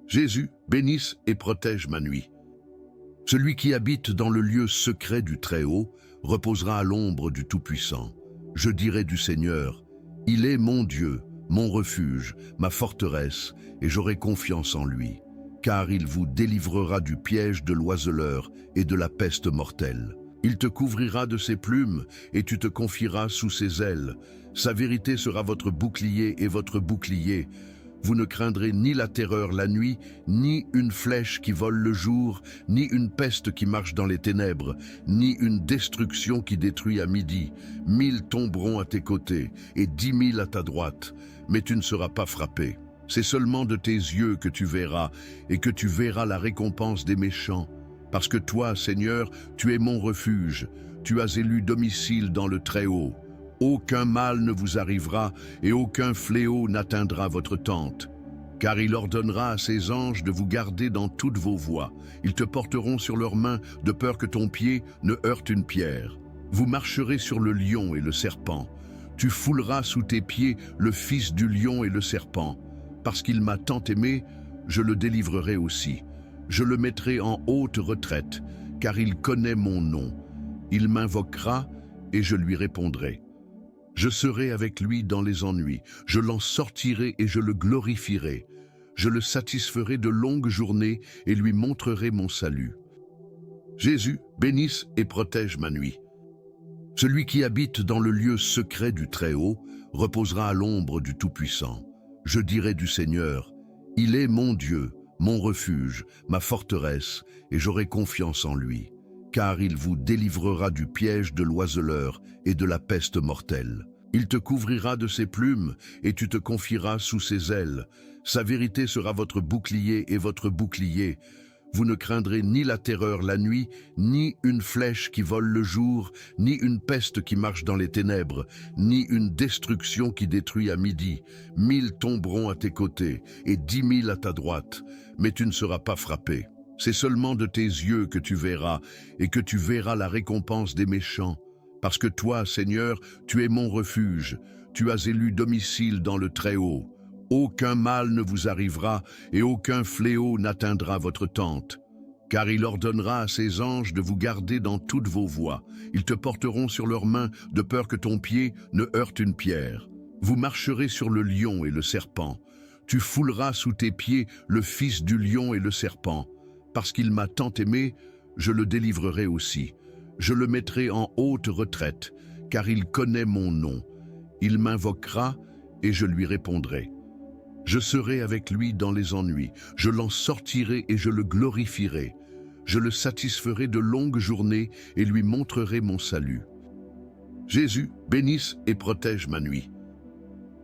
Speaker 1: Jésus, bénisse et protège ma nuit. Celui qui habite dans le lieu secret du Très-Haut reposera à l'ombre du Tout-Puissant. Je dirai du Seigneur, il est mon Dieu, mon refuge, ma forteresse, et j'aurai confiance en lui. Car il vous délivrera du piège de l'oiseleur et de la peste mortelle. Il te couvrira de ses plumes et tu te confieras sous ses ailes. Sa vérité sera votre bouclier et votre bouclier. Vous ne craindrez ni la terreur la nuit, ni une flèche qui vole le jour, ni une peste qui marche dans les ténèbres, ni une destruction qui détruit à midi. 1000 tomberont à tes côtés et 10 000 à ta droite, mais tu ne seras pas frappé. C'est seulement de tes yeux que tu verras, et que tu verras la récompense des méchants. Parce que toi, Seigneur, tu es mon refuge, tu as élu domicile dans le Très-Haut. Aucun mal ne vous arrivera, et aucun fléau n'atteindra votre tente. Car il ordonnera à ses anges de vous garder dans toutes vos voies. Ils te porteront sur leurs mains, de peur que ton pied ne heurte une pierre. Vous marcherez sur le lion et le serpent. Tu fouleras sous tes pieds le fils du lion et le serpent. Parce qu'il m'a tant aimé, je le délivrerai aussi. Je le mettrai en haute retraite, car il connaît mon nom. Il m'invoquera et je lui répondrai. Je serai avec lui dans les ennuis, je l'en sortirai et je le glorifierai. Je le satisferai de longues journées et lui montrerai mon salut. Jésus, bénisse et protège ma nuit. Celui qui habite dans le lieu secret du Très-Haut reposera à l'ombre du Tout-Puissant. Je dirai du Seigneur, il est mon Dieu, mon refuge, ma forteresse, et j'aurai confiance en lui, car il vous délivrera du piège de l'oiseleur et de la peste mortelle. Il te couvrira de ses plumes, et tu te confieras sous ses ailes. Sa vérité sera votre bouclier et votre bouclier. Vous ne craindrez ni la terreur la nuit, ni une flèche qui vole le jour, ni une peste qui marche dans les ténèbres, ni une destruction qui détruit à midi. 1000 tomberont à tes côtés, et 10 000 à ta droite, mais tu ne seras pas frappé. C'est seulement de tes yeux que tu verras, et que tu verras la récompense des méchants. Parce que toi, Seigneur, tu es mon refuge, tu as élu domicile dans le Très-Haut. Aucun mal ne vous arrivera et aucun fléau n'atteindra votre tente. Car il ordonnera à ses anges de vous garder dans toutes vos voies. Ils te porteront sur leurs mains de peur que ton pied ne heurte une pierre. Vous marcherez sur le lion et le serpent. Tu fouleras sous tes pieds le fils du lion et le serpent. Parce qu'il m'a tant aimé, je le délivrerai aussi. Je le mettrai en haute retraite, car il connaît mon nom. Il m'invoquera et je lui répondrai. Je serai avec lui dans les ennuis, je l'en sortirai et je le glorifierai. Je le satisferai de longues journées et lui montrerai mon salut. Jésus, bénisse et protège ma nuit.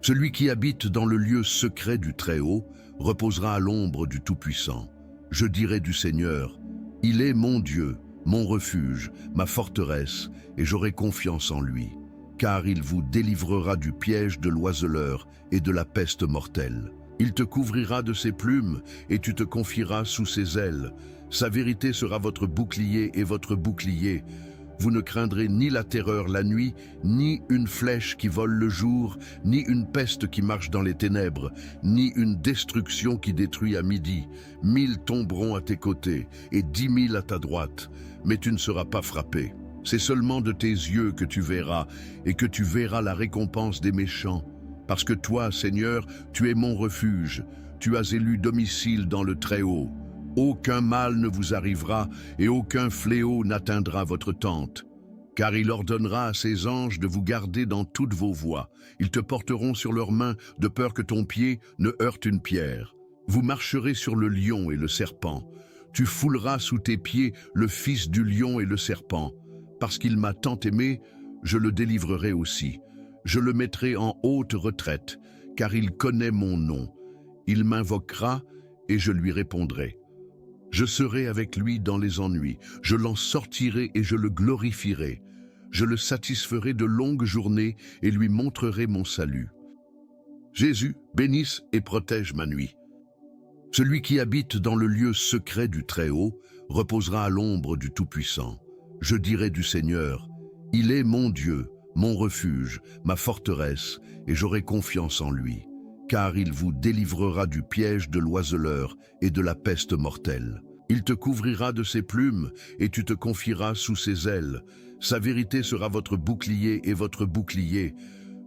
Speaker 1: Celui qui habite dans le lieu secret du Très-Haut reposera à l'ombre du Tout-Puissant. Je dirai du Seigneur, il est mon Dieu, mon refuge, ma forteresse, et j'aurai confiance en lui. Car il vous délivrera du piège de l'oiseleur et de la peste mortelle. Il te couvrira de ses plumes, et tu te confieras sous ses ailes. Sa vérité sera votre bouclier et votre bouclier. Vous ne craindrez ni la terreur la nuit, ni une flèche qui vole le jour, ni une peste qui marche dans les ténèbres, ni une destruction qui détruit à midi. 1000 tomberont à tes côtés, et 10 000 à ta droite, mais tu ne seras pas frappé. C'est seulement de tes yeux que tu verras, et que tu verras la récompense des méchants. Parce que toi, Seigneur, tu es mon refuge, tu as élu domicile dans le Très-Haut. Aucun mal ne vous arrivera, et aucun fléau n'atteindra votre tente. Car il ordonnera à ses anges de vous garder dans toutes vos voies. Ils te porteront sur leurs mains, de peur que ton pied ne heurte une pierre. Vous marcherez sur le lion et le serpent. Tu fouleras sous tes pieds le fils du lion et le serpent. Parce qu'il m'a tant aimé, je le délivrerai aussi. Je le mettrai en haute retraite, car il connaît mon nom. Il m'invoquera et je lui répondrai. Je serai avec lui dans les ennuis, je l'en sortirai et je le glorifierai. Je le satisferai de longues journées et lui montrerai mon salut. Jésus, bénisse et protège ma nuit. Celui qui habite dans le lieu secret du Très-Haut reposera à l'ombre du Tout-Puissant. Je dirai du Seigneur, il est mon Dieu, mon refuge, ma forteresse, et j'aurai confiance en lui. Car il vous délivrera du piège de l'oiseleur et de la peste mortelle. Il te couvrira de ses plumes, et tu te confieras sous ses ailes. Sa vérité sera votre bouclier et votre bouclier.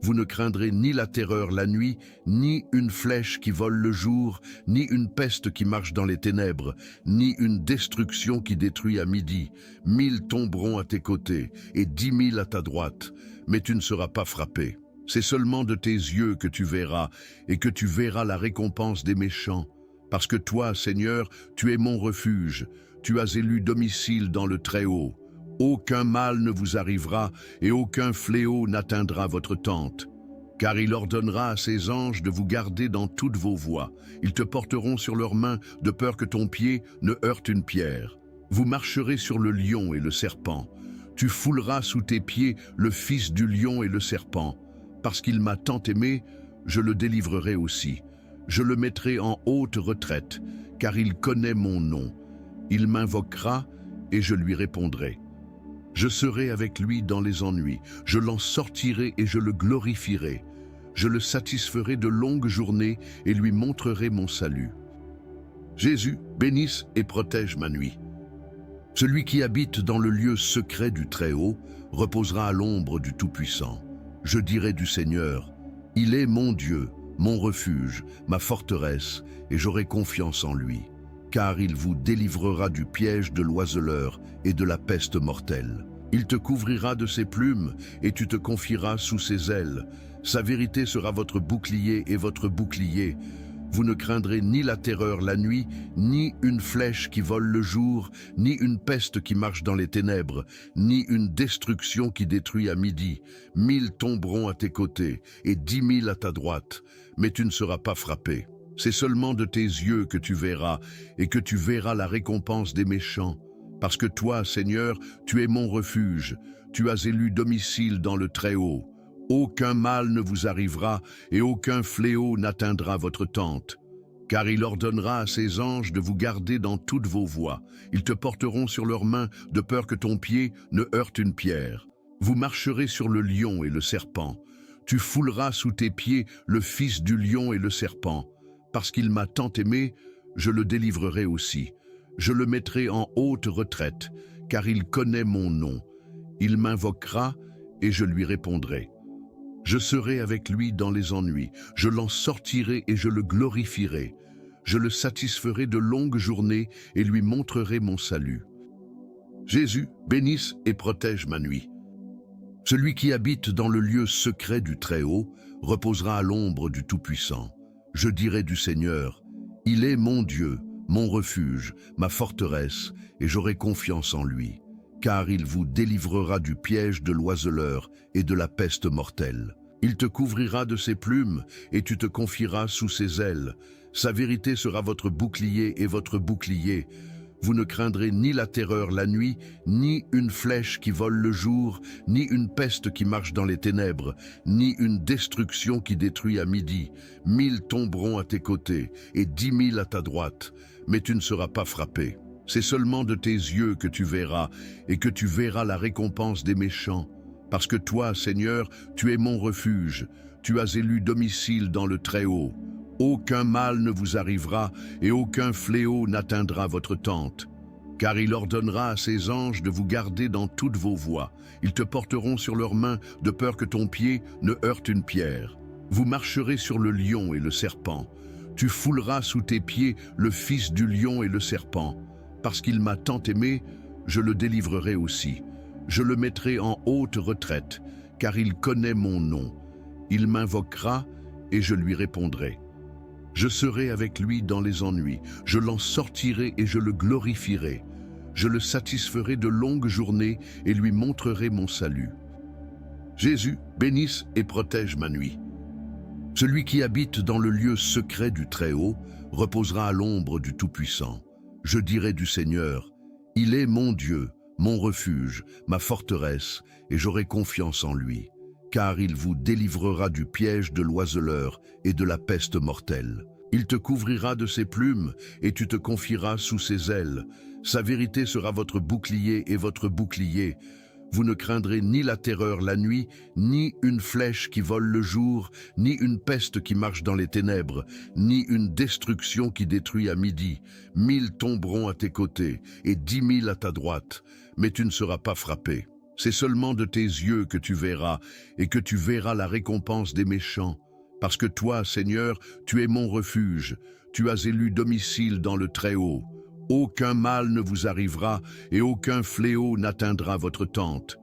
Speaker 1: Vous ne craindrez ni la terreur la nuit, ni une flèche qui vole le jour, ni une peste qui marche dans les ténèbres, ni une destruction qui détruit à midi. 1000 tomberont à tes côtés, et 10 000 à ta droite, mais tu ne seras pas frappé. C'est seulement de tes yeux que tu verras, et que tu verras la récompense des méchants. Parce que toi, Seigneur, tu es mon refuge, tu as élu domicile dans le Très-Haut. Aucun mal ne vous arrivera, et aucun fléau n'atteindra votre tente. Car il ordonnera à ses anges de vous garder dans toutes vos voies. Ils te porteront sur leurs mains, de peur que ton pied ne heurte une pierre. Vous marcherez sur le lion et le serpent. Tu fouleras sous tes pieds le fils du lion et le serpent. Parce qu'il m'a tant aimé, je le délivrerai aussi. Je le mettrai en haute retraite, car il connaît mon nom. Il m'invoquera et je lui répondrai. Je serai avec lui dans les ennuis, je l'en sortirai et je le glorifierai. Je le satisferai de longues journées et lui montrerai mon salut. Jésus, bénisse et protège ma nuit. Celui qui habite dans le lieu secret du Très-Haut reposera à l'ombre du Tout-Puissant. Je dirai du Seigneur, il est mon Dieu, mon refuge, ma forteresse, et j'aurai confiance en lui, car il vous délivrera du piège de l'oiseleur et de la peste mortelle. Il te couvrira de ses plumes, et tu te confieras sous ses ailes. Sa vérité sera votre bouclier et votre bouclier. Vous ne craindrez ni la terreur la nuit, ni une flèche qui vole le jour, ni une peste qui marche dans les ténèbres, ni une destruction qui détruit à midi. 1000 tomberont à tes côtés, et 10 000 à ta droite, mais tu ne seras pas frappé. C'est seulement de tes yeux que tu verras, et que tu verras la récompense des méchants. Parce que toi, Seigneur, tu es mon refuge, tu as élu domicile dans le Très-Haut. Aucun mal ne vous arrivera et aucun fléau n'atteindra votre tente. Car il ordonnera à ses anges de vous garder dans toutes vos voies. Ils te porteront sur leurs mains de peur que ton pied ne heurte une pierre. Vous marcherez sur le lion et le serpent. Tu fouleras sous tes pieds le fils du lion et le serpent. Parce qu'il m'a tant aimé, je le délivrerai aussi. Je le mettrai en haute retraite, car il connaît mon nom. Il m'invoquera et je lui répondrai. Je serai avec lui dans les ennuis, je l'en sortirai et je le glorifierai. Je le satisferai de longues journées et lui montrerai mon salut. Jésus, bénisse et protège ma nuit. Celui qui habite dans le lieu secret du Très-Haut reposera à l'ombre du Tout-Puissant. Je dirai du Seigneur, il est mon Dieu, mon refuge, ma forteresse, et j'aurai confiance en lui. Car il vous délivrera du piège de l'oiseleur et de la peste mortelle. Il te couvrira de ses plumes, et tu te confieras sous ses ailes. Sa vérité sera votre bouclier et votre bouclier. Vous ne craindrez ni la terreur la nuit, ni une flèche qui vole le jour, ni une peste qui marche dans les ténèbres, ni une destruction qui détruit à midi. 1000 tomberont à tes côtés, et 10 000 à ta droite, mais tu ne seras pas frappé. C'est seulement de tes yeux que tu verras, et que tu verras la récompense des méchants. Parce que toi, Seigneur, tu es mon refuge, tu as élu domicile dans le Très-Haut. Aucun mal ne vous arrivera, et aucun fléau n'atteindra votre tente. Car il ordonnera à ses anges de vous garder dans toutes vos voies. Ils te porteront sur leurs mains, de peur que ton pied ne heurte une pierre. Vous marcherez sur le lion et le serpent. Tu fouleras sous tes pieds le fils du lion et le serpent. Parce qu'il m'a tant aimé, je le délivrerai aussi. Je le mettrai en haute retraite, car il connaît mon nom. Il m'invoquera et je lui répondrai. Je serai avec lui dans les ennuis, je l'en sortirai et je le glorifierai. Je le satisferai de longues journées et lui montrerai mon salut. Jésus, bénisse et protège ma nuit. Celui qui habite dans le lieu secret du Très-Haut reposera à l'ombre du Tout-Puissant. Je dirai du Seigneur, il est mon Dieu, mon refuge, ma forteresse, et j'aurai confiance en lui, car il vous délivrera du piège de l'oiseleur et de la peste mortelle. Il te couvrira de ses plumes, et tu te confieras sous ses ailes. Sa vérité sera votre bouclier et votre bouclier. Vous ne craindrez ni la terreur la nuit, ni une flèche qui vole le jour, ni une peste qui marche dans les ténèbres, ni une destruction qui détruit à midi. 1000 tomberont à tes côtés, et 10 000 à ta droite, mais tu ne seras pas frappé. C'est seulement de tes yeux que tu verras, et que tu verras la récompense des méchants. Parce que toi, Seigneur, tu es mon refuge, tu as élu domicile dans le Très-Haut. Aucun mal ne vous arrivera et aucun fléau n'atteindra votre tente.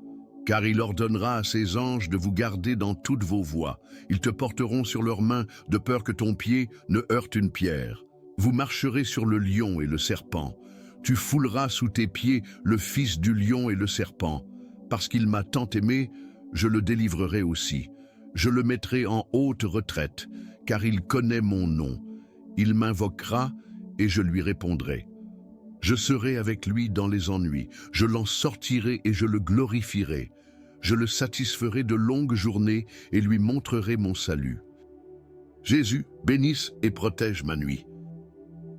Speaker 1: Car il ordonnera à ses anges de vous garder dans toutes vos voies. Ils te porteront sur leurs mains de peur que ton pied ne heurte une pierre. Vous marcherez sur le lion et le serpent. Tu fouleras sous tes pieds le fils du lion et le serpent. Parce qu'il m'a tant aimé, je le délivrerai aussi. Je le mettrai en haute retraite, car il connaît mon nom. Il m'invoquera et je lui répondrai. Je serai avec lui dans les ennuis, je l'en sortirai et je le glorifierai. Je le satisferai de longues journées et lui montrerai mon salut. Jésus, bénisse et protège ma nuit.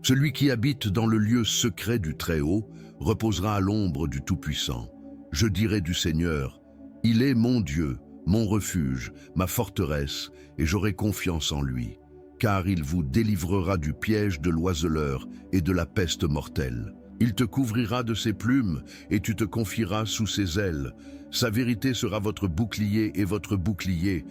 Speaker 1: Celui qui habite dans le lieu secret du Très-Haut reposera à l'ombre du Tout-Puissant. Je dirai du Seigneur, il est mon Dieu, mon refuge, ma forteresse, et j'aurai confiance en lui. car il vous délivrera du piège de l'oiseleur et de la peste mortelle. Il te couvrira de ses plumes, et tu te confieras sous ses ailes. Sa vérité sera votre bouclier et votre bouclier.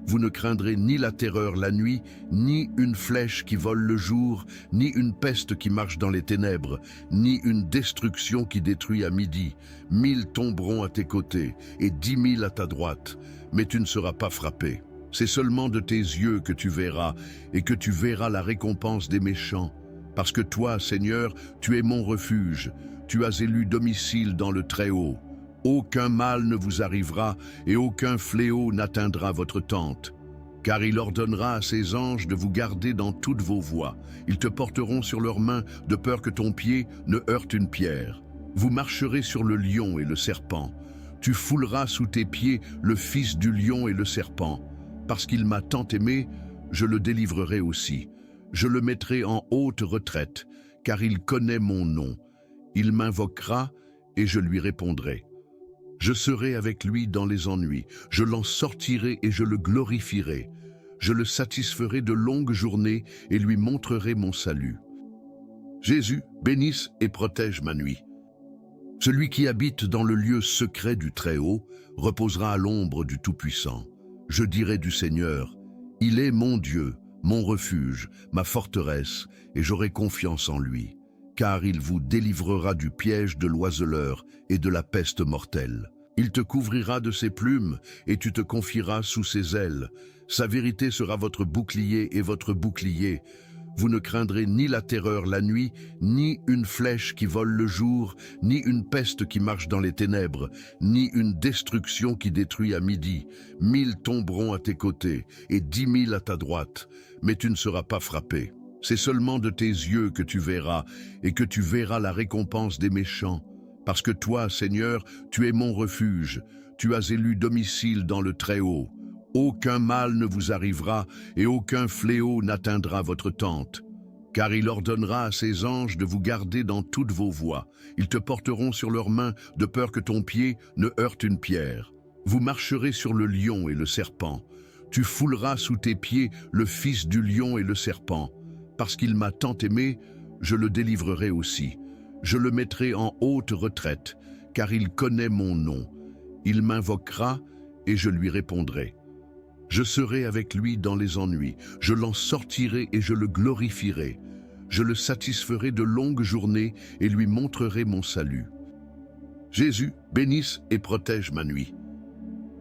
Speaker 1: Vous ne craindrez ni la terreur la nuit, ni une flèche qui vole le jour, ni une peste qui marche dans les ténèbres, ni une destruction qui détruit à midi. 1000 tomberont à tes côtés, et 10 000 à ta droite, mais tu ne seras pas frappé. C'est seulement de tes yeux que tu verras, et que tu verras la récompense des méchants. Parce que toi, Seigneur, tu es mon refuge, tu as élu domicile dans le Très-Haut. Aucun mal ne vous arrivera, et aucun fléau n'atteindra votre tente. Car il ordonnera à ses anges de vous garder dans toutes vos voies. Ils te porteront sur leurs mains, de peur que ton pied ne heurte une pierre. Vous marcherez sur le lion et le serpent. Tu fouleras sous tes pieds le fils du lion et le serpent. Parce qu'il m'a tant aimé, je le délivrerai aussi. Je le mettrai en haute retraite, car il connaît mon nom. Il m'invoquera, et je lui répondrai. Je serai avec lui dans les ennuis. Je l'en sortirai et je le glorifierai. Je le satisferai de longues journées et lui montrerai mon salut. Jésus, bénisse et protège ma nuit. Celui qui habite dans le lieu secret du Très-Haut reposera à l'ombre du Tout-Puissant. Je dirai du Seigneur, il est mon Dieu, mon refuge, ma forteresse, et j'aurai confiance en lui, car il vous délivrera du piège de l'oiseleur et de la peste mortelle. Il te couvrira de ses plumes, et tu te confieras sous ses ailes. Sa vérité sera votre bouclier et votre bouclier. Vous ne craindrez ni la terreur la nuit, ni une flèche qui vole le jour, ni une peste qui marche dans les ténèbres, ni une destruction qui détruit à midi. 1000 tomberont à tes côtés, et 10 000 à ta droite, mais tu ne seras pas frappé. C'est seulement de tes yeux que tu verras, et que tu verras la récompense des méchants. Parce que toi, Seigneur, tu es mon refuge, tu as élu domicile dans le Très-Haut. Aucun mal ne vous arrivera, et aucun fléau n'atteindra votre tente. Car il ordonnera à ses anges de vous garder dans toutes vos voies. Ils te porteront sur leurs mains, de peur que ton pied ne heurte une pierre. Vous marcherez sur le lion et le serpent. Tu fouleras sous tes pieds le fils du lion et le serpent. Parce qu'il m'a tant aimé, je le délivrerai aussi. Je le mettrai en haute retraite, car il connaît mon nom. Il m'invoquera, et je lui répondrai. Je serai avec lui dans les ennuis, je l'en sortirai et je le glorifierai. Je le satisferai de longues journées et lui montrerai mon salut. Jésus, bénisse et protège ma nuit.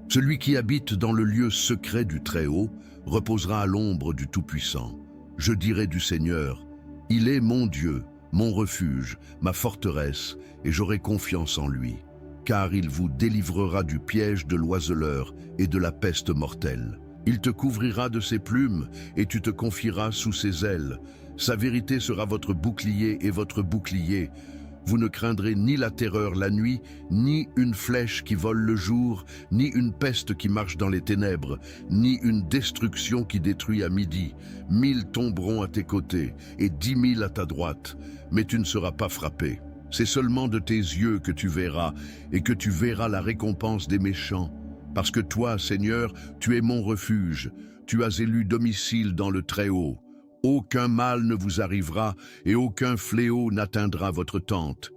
Speaker 1: Celui qui habite dans le lieu secret du Très-Haut reposera à l'ombre du Tout-Puissant. Je dirai du Seigneur, il est mon Dieu, mon refuge, ma forteresse, et j'aurai confiance en lui. Car il vous délivrera du piège de l'oiseleur et de la peste mortelle. Il te couvrira de ses plumes, et tu te confieras sous ses ailes. Sa vérité sera votre bouclier et votre bouclier. Vous ne craindrez ni la terreur la nuit, ni une flèche qui vole le jour, ni une peste qui marche dans les ténèbres, ni une destruction qui détruit à midi. 1000 tomberont à tes côtés, et 10 000 à ta droite, mais tu ne seras pas frappé. C'est seulement de tes yeux que tu verras, et que tu verras la récompense des méchants. Parce que toi, Seigneur, tu es mon refuge, tu as élu domicile dans le Très-Haut. Aucun mal ne vous arrivera, et aucun fléau n'atteindra votre tente.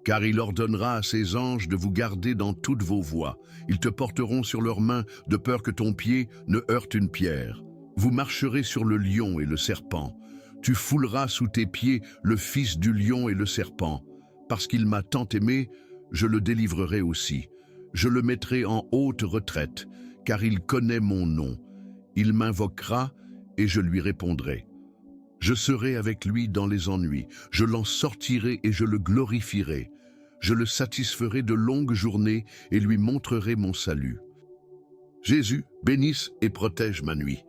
Speaker 1: Car il ordonnera à ses anges de vous garder dans toutes vos voies. Ils te porteront sur leurs mains, de peur que ton pied ne heurte une pierre. Vous marcherez sur le lion et le serpent. Tu fouleras sous tes pieds le fils du lion et le serpent. Parce qu'il m'a tant aimé, je le délivrerai aussi. Je le mettrai en haute retraite, car il connaît mon nom. Il m'invoquera, et je lui répondrai. Je serai avec lui dans les ennuis, je l'en sortirai et je le glorifierai. Je le satisferai de longues journées et lui montrerai mon salut. Jésus, bénisse et protège ma nuit.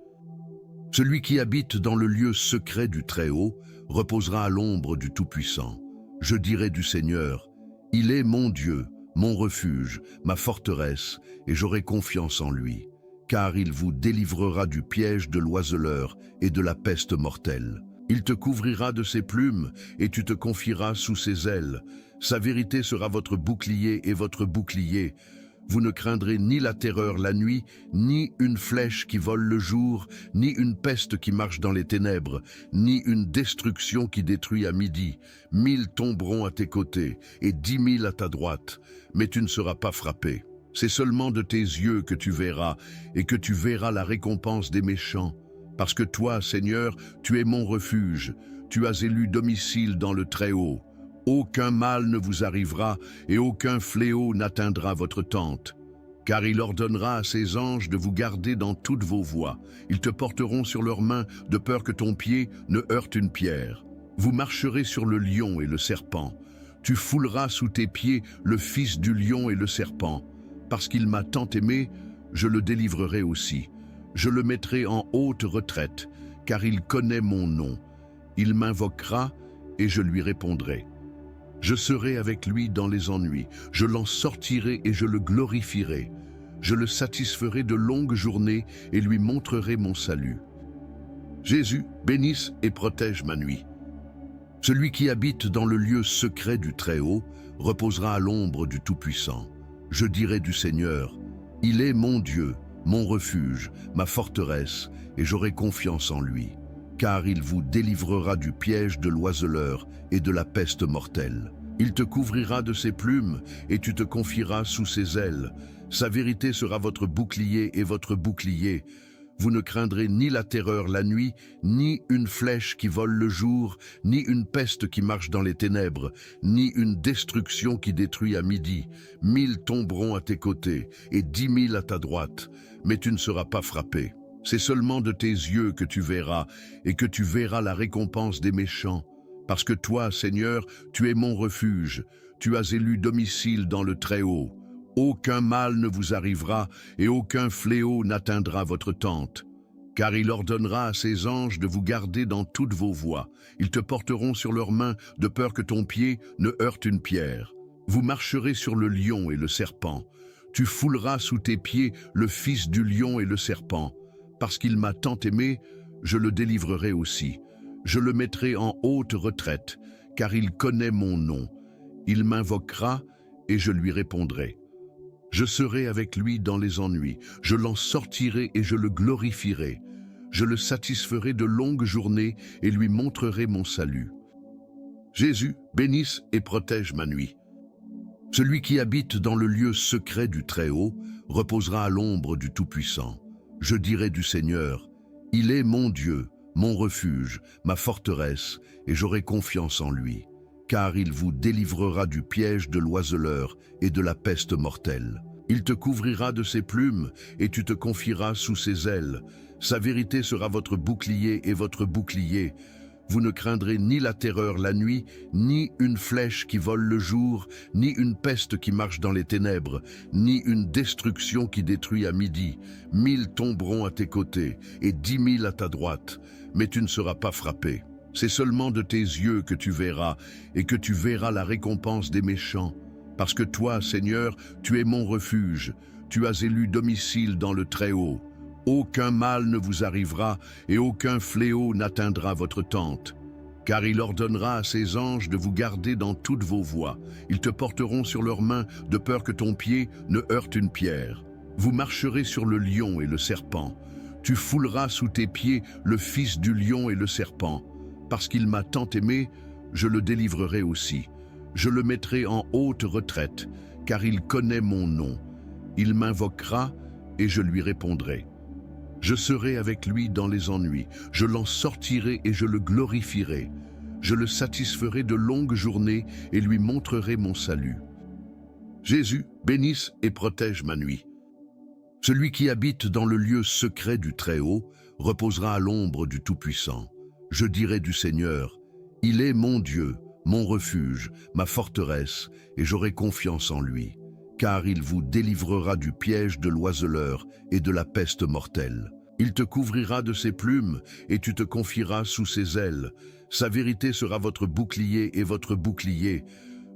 Speaker 1: Celui qui habite dans le lieu secret du Très-Haut reposera à l'ombre du Tout-Puissant. Je dirai du Seigneur, il est mon Dieu, mon refuge, ma forteresse, et j'aurai confiance en lui. Car il vous délivrera du piège de l'oiseleur et de la peste mortelle. Il te couvrira de ses plumes, et tu te confieras sous ses ailes. Sa vérité sera votre bouclier et votre bouclier. Vous ne craindrez ni la terreur la nuit, ni une flèche qui vole le jour, ni une peste qui marche dans les ténèbres, ni une destruction qui détruit à midi. 1000 tomberont à tes côtés et 10 000 à ta droite, mais tu ne seras pas frappé. C'est seulement de tes yeux que tu verras, et que tu verras la récompense des méchants. Parce que toi, Seigneur, tu es mon refuge, tu as élu domicile dans le Très-Haut. Aucun mal ne vous arrivera et aucun fléau n'atteindra votre tente. Car il ordonnera à ses anges de vous garder dans toutes vos voies. Ils te porteront sur leurs mains de peur que ton pied ne heurte une pierre. Vous marcherez sur le lion et le serpent. Tu fouleras sous tes pieds le fils du lion et le serpent. Parce qu'il m'a tant aimé, je le délivrerai aussi. Je le mettrai en haute retraite, car il connaît mon nom. Il m'invoquera et je lui répondrai. Je serai avec lui dans les ennuis, je l'en sortirai et je le glorifierai. Je le satisferai de longues journées et lui montrerai mon salut. Jésus, bénisse et protège ma nuit. Celui qui habite dans le lieu secret du Très-Haut reposera à l'ombre du Tout-Puissant. Je dirai du Seigneur, il est mon Dieu, mon refuge, ma forteresse, et j'aurai confiance en lui. Car il vous délivrera du piège de l'oiseleur et de la peste mortelle. Il te couvrira de ses plumes et tu te confieras sous ses ailes. Sa vérité sera votre bouclier et votre bouclier. Vous ne craindrez ni la terreur la nuit, ni une flèche qui vole le jour, ni une peste qui marche dans les ténèbres, ni une destruction qui détruit à midi. 1000 tomberont à tes côtés et 10 000 à ta droite, mais tu ne seras pas frappé. C'est seulement de tes yeux que tu verras, et que tu verras la récompense des méchants. Parce que toi, Seigneur, tu es mon refuge, tu as élu domicile dans le Très-Haut. Aucun mal ne vous arrivera, et aucun fléau n'atteindra votre tente. Car il ordonnera à ses anges de vous garder dans toutes vos voies. Ils te porteront sur leurs mains, de peur que ton pied ne heurte une pierre. Vous marcherez sur le lion et le serpent. Tu fouleras sous tes pieds le fils du lion et le serpent. Parce qu'il m'a tant aimé, je le délivrerai aussi. Je le mettrai en haute retraite, car il connaît mon nom. Il m'invoquera et je lui répondrai. Je serai avec lui dans les ennuis, je l'en sortirai et je le glorifierai. Je le satisferai de longues journées et lui montrerai mon salut. Jésus, bénisse et protège ma nuit. Celui qui habite dans le lieu secret du Très-Haut reposera à l'ombre du Tout-Puissant. Je dirai du Seigneur, il est mon Dieu, mon refuge, ma forteresse, et j'aurai confiance en lui. Car il vous délivrera du piège de l'oiseleur et de la peste mortelle. Il te couvrira de ses plumes et tu te confieras sous ses ailes. Sa vérité sera votre bouclier et votre bouclier. Vous ne craindrez ni la terreur la nuit, ni une flèche qui vole le jour, ni une peste qui marche dans les ténèbres, ni une destruction qui détruit à midi. 1000 tomberont à tes côtés et 10 000 à ta droite, mais tu ne seras pas frappé. C'est seulement de tes yeux que tu verras, et que tu verras la récompense des méchants. Parce que toi, Seigneur, tu es mon refuge, tu as élu domicile dans le Très-Haut. Aucun mal ne vous arrivera et aucun fléau n'atteindra votre tente. Car il ordonnera à ses anges de vous garder dans toutes vos voies. Ils te porteront sur leurs mains de peur que ton pied ne heurte une pierre. Vous marcherez sur le lion et le serpent. Tu fouleras sous tes pieds le fils du lion et le serpent. Parce qu'il m'a tant aimé, je le délivrerai aussi. Je le mettrai en haute retraite, car il connaît mon nom. Il m'invoquera et je lui répondrai. Je serai avec lui dans les ennuis, je l'en sortirai et je le glorifierai. Je le satisferai de longues journées et lui montrerai mon salut. Jésus, bénisse et protège ma nuit. Celui qui habite dans le lieu secret du Très-Haut reposera à l'ombre du Tout-Puissant. Je dirai du Seigneur, il est mon Dieu, mon refuge, ma forteresse, et j'aurai confiance en lui. Car il vous délivrera du piège de l'oiseleur et de la peste mortelle. Il te couvrira de ses plumes et tu te confieras sous ses ailes. Sa vérité sera votre bouclier et votre bouclier.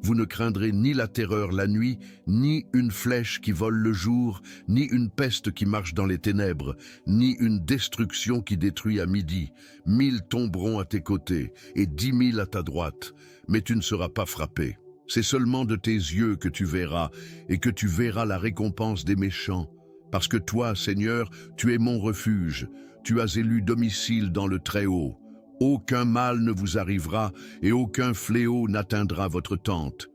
Speaker 1: Vous ne craindrez ni la terreur la nuit, ni une flèche qui vole le jour, ni une peste qui marche dans les ténèbres, ni une destruction qui détruit à midi. 1000 tomberont à tes côtés et 10 000 à ta droite, mais tu ne seras pas frappé. C'est seulement de tes yeux que tu verras, et que tu verras la récompense des méchants. Parce que toi, Seigneur, tu es mon refuge, tu as élu domicile dans le Très-Haut. Aucun mal ne vous arrivera, et aucun fléau n'atteindra votre tente.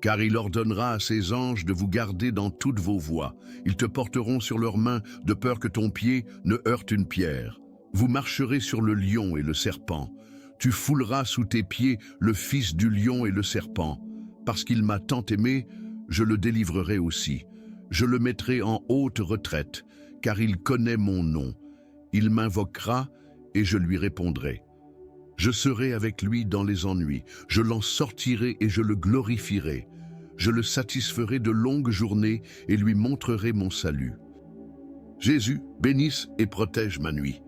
Speaker 1: Car il ordonnera à ses anges de vous garder dans toutes vos voies. Ils te porteront sur leurs mains, de peur que ton pied ne heurte une pierre. Vous marcherez sur le lion et le serpent. Tu fouleras sous tes pieds le fils du lion et le serpent. Parce qu'il m'a tant aimé, je le délivrerai aussi. Je le mettrai en haute retraite, car il connaît mon nom. Il m'invoquera et je lui répondrai. Je serai avec lui dans les ennuis. Je l'en sortirai et je le glorifierai. Je le satisferai de longues journées et lui montrerai mon salut. Jésus, bénisse et protège ma nuit.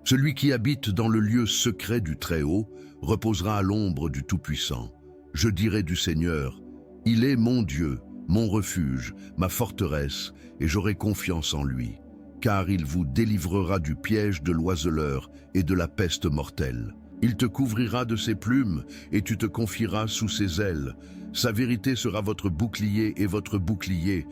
Speaker 1: Celui qui habite dans le lieu secret du Très-Haut reposera à l'ombre du Tout-Puissant. Je dirai du Seigneur, il est mon Dieu, mon refuge, ma forteresse, et j'aurai confiance en lui. Car il vous délivrera du piège de l'oiseleur et de la peste mortelle. Il te couvrira de ses plumes, et tu te confieras sous ses ailes. Sa vérité sera votre bouclier et votre bouclier.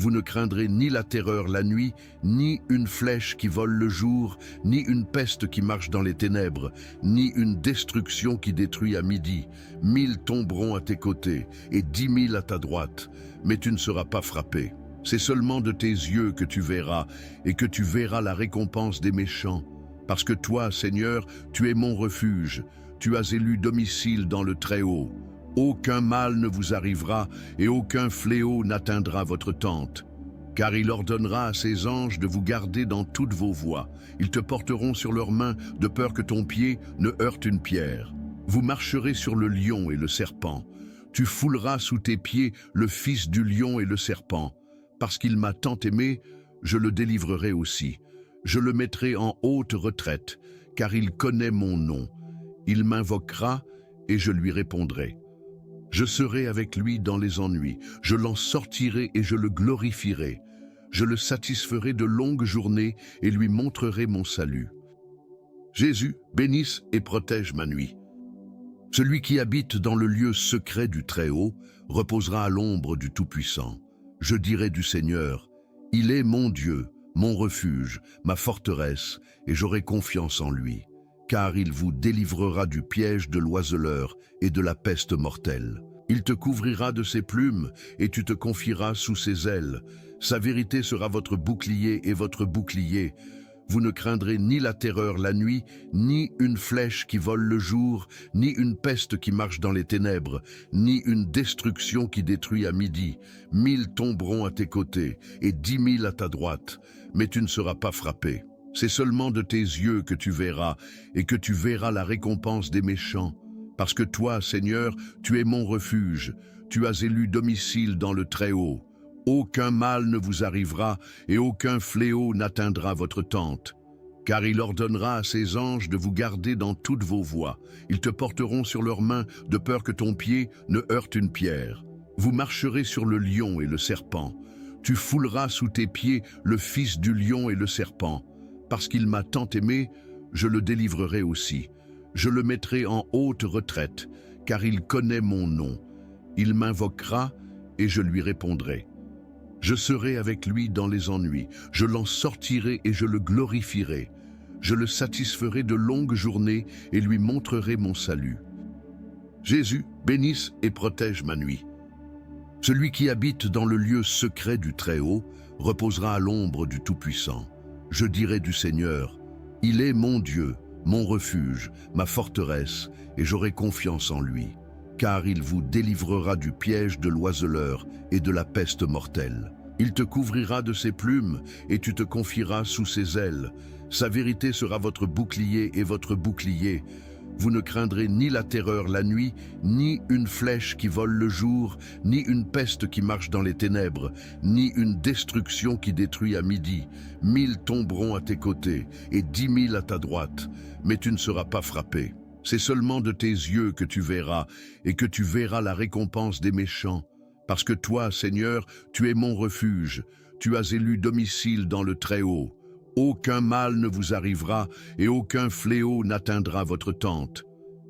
Speaker 1: Vous ne craindrez ni la terreur la nuit, ni une flèche qui vole le jour, ni une peste qui marche dans les ténèbres, ni une destruction qui détruit à midi. 1000 tomberont à tes côtés, et 10 000 à ta droite, mais tu ne seras pas frappé. C'est seulement de tes yeux que tu verras, et que tu verras la récompense des méchants. Parce que toi, Seigneur, tu es mon refuge, tu as élu domicile dans le Très-Haut. Aucun mal ne vous arrivera, et aucun fléau n'atteindra votre tente. Car il ordonnera à ses anges de vous garder dans toutes vos voies. Ils te porteront sur leurs mains, de peur que ton pied ne heurte une pierre. Vous marcherez sur le lion et le serpent. Tu fouleras sous tes pieds le fils du lion et le serpent. Parce qu'il m'a tant aimé, je le délivrerai aussi. Je le mettrai en haute retraite, car il connaît mon nom. Il m'invoquera et je lui répondrai. Je serai avec lui dans les ennuis. Je l'en sortirai et je le glorifierai. Je le satisferai de longues journées et lui montrerai mon salut. Jésus, bénisse et protège ma nuit. Celui qui habite dans le lieu secret du Très-Haut reposera à l'ombre du Tout-Puissant. Je dirai du Seigneur, il est mon Dieu, mon refuge, ma forteresse, et j'aurai confiance en lui. Car il vous délivrera du piège de l'oiseleur et de la peste mortelle. Il te couvrira de ses plumes, et tu te confieras sous ses ailes. Sa vérité sera votre bouclier et votre bouclier. Vous ne craindrez ni la terreur la nuit, ni une flèche qui vole le jour, ni une peste qui marche dans les ténèbres, ni une destruction qui détruit à midi. 1000 tomberont à tes côtés, et 10 000 à ta droite, mais tu ne seras pas frappé. C'est seulement de tes yeux que tu verras, et que tu verras la récompense des méchants. Parce que toi, Seigneur, tu es mon refuge, tu as élu domicile dans le Très-Haut. Aucun mal ne vous arrivera, et aucun fléau n'atteindra votre tente. Car il ordonnera à ses anges de vous garder dans toutes vos voies. Ils te porteront sur leurs mains, de peur que ton pied ne heurte une pierre. Vous marcherez sur le lion et le serpent. Tu fouleras sous tes pieds le fils du lion et le serpent. Parce qu'il m'a tant aimé, je le délivrerai aussi. Je le mettrai en haute retraite, car il connaît mon nom. Il m'invoquera et je lui répondrai. Je serai avec lui dans les ennuis. Je l'en sortirai et je le glorifierai. Je le satisferai de longues journées et lui montrerai mon salut. Jésus, bénisse et protège ma nuit. Celui qui habite dans le lieu secret du Très-Haut reposera à l'ombre du Tout-Puissant. Je dirai du Seigneur, il est mon Dieu, mon refuge, ma forteresse, et j'aurai confiance en lui. Car il vous délivrera du piège de l'oiseleur et de la peste mortelle. Il te couvrira de ses plumes, et tu te confieras sous ses ailes. Sa vérité sera votre bouclier et votre bouclier. Vous ne craindrez ni la terreur la nuit, ni une flèche qui vole le jour, ni une peste qui marche dans les ténèbres, ni une destruction qui détruit à midi. 1000 tomberont à tes côtés, et 10 000 à ta droite, mais tu ne seras pas frappé. C'est seulement de tes yeux que tu verras, et que tu verras la récompense des méchants. Parce que toi, Seigneur, tu es mon refuge, tu as élu domicile dans le Très-Haut. Aucun mal ne vous arrivera, et aucun fléau n'atteindra votre tente.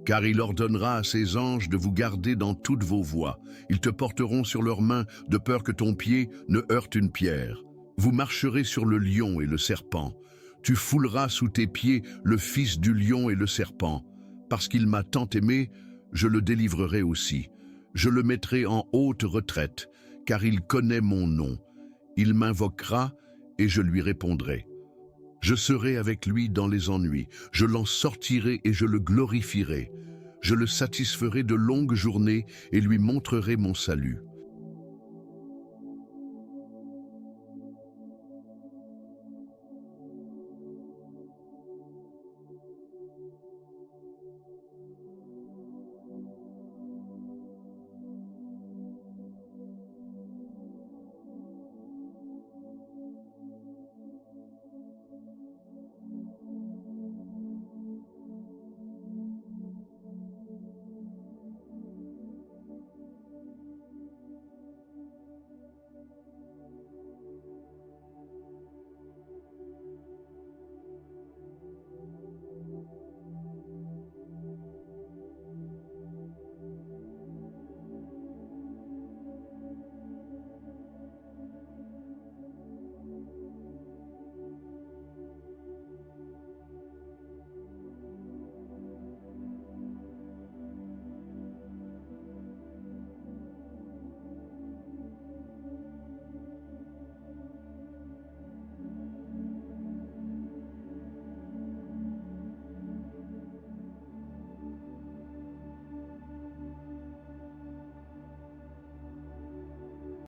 Speaker 1: Car il ordonnera à ses anges de vous garder dans toutes vos voies. Ils te porteront sur leurs mains, de peur que ton pied ne heurte une pierre. Vous marcherez sur le lion et le serpent. Tu fouleras sous tes pieds le fils du lion et le serpent. Parce qu'il m'a tant aimé, je le délivrerai aussi. Je le mettrai en haute retraite, car il connaît mon nom. Il m'invoquera et je lui répondrai. Je serai avec lui dans les ennuis, je l'en sortirai et je le glorifierai. Je le satisferai de longues journées et lui montrerai mon salut.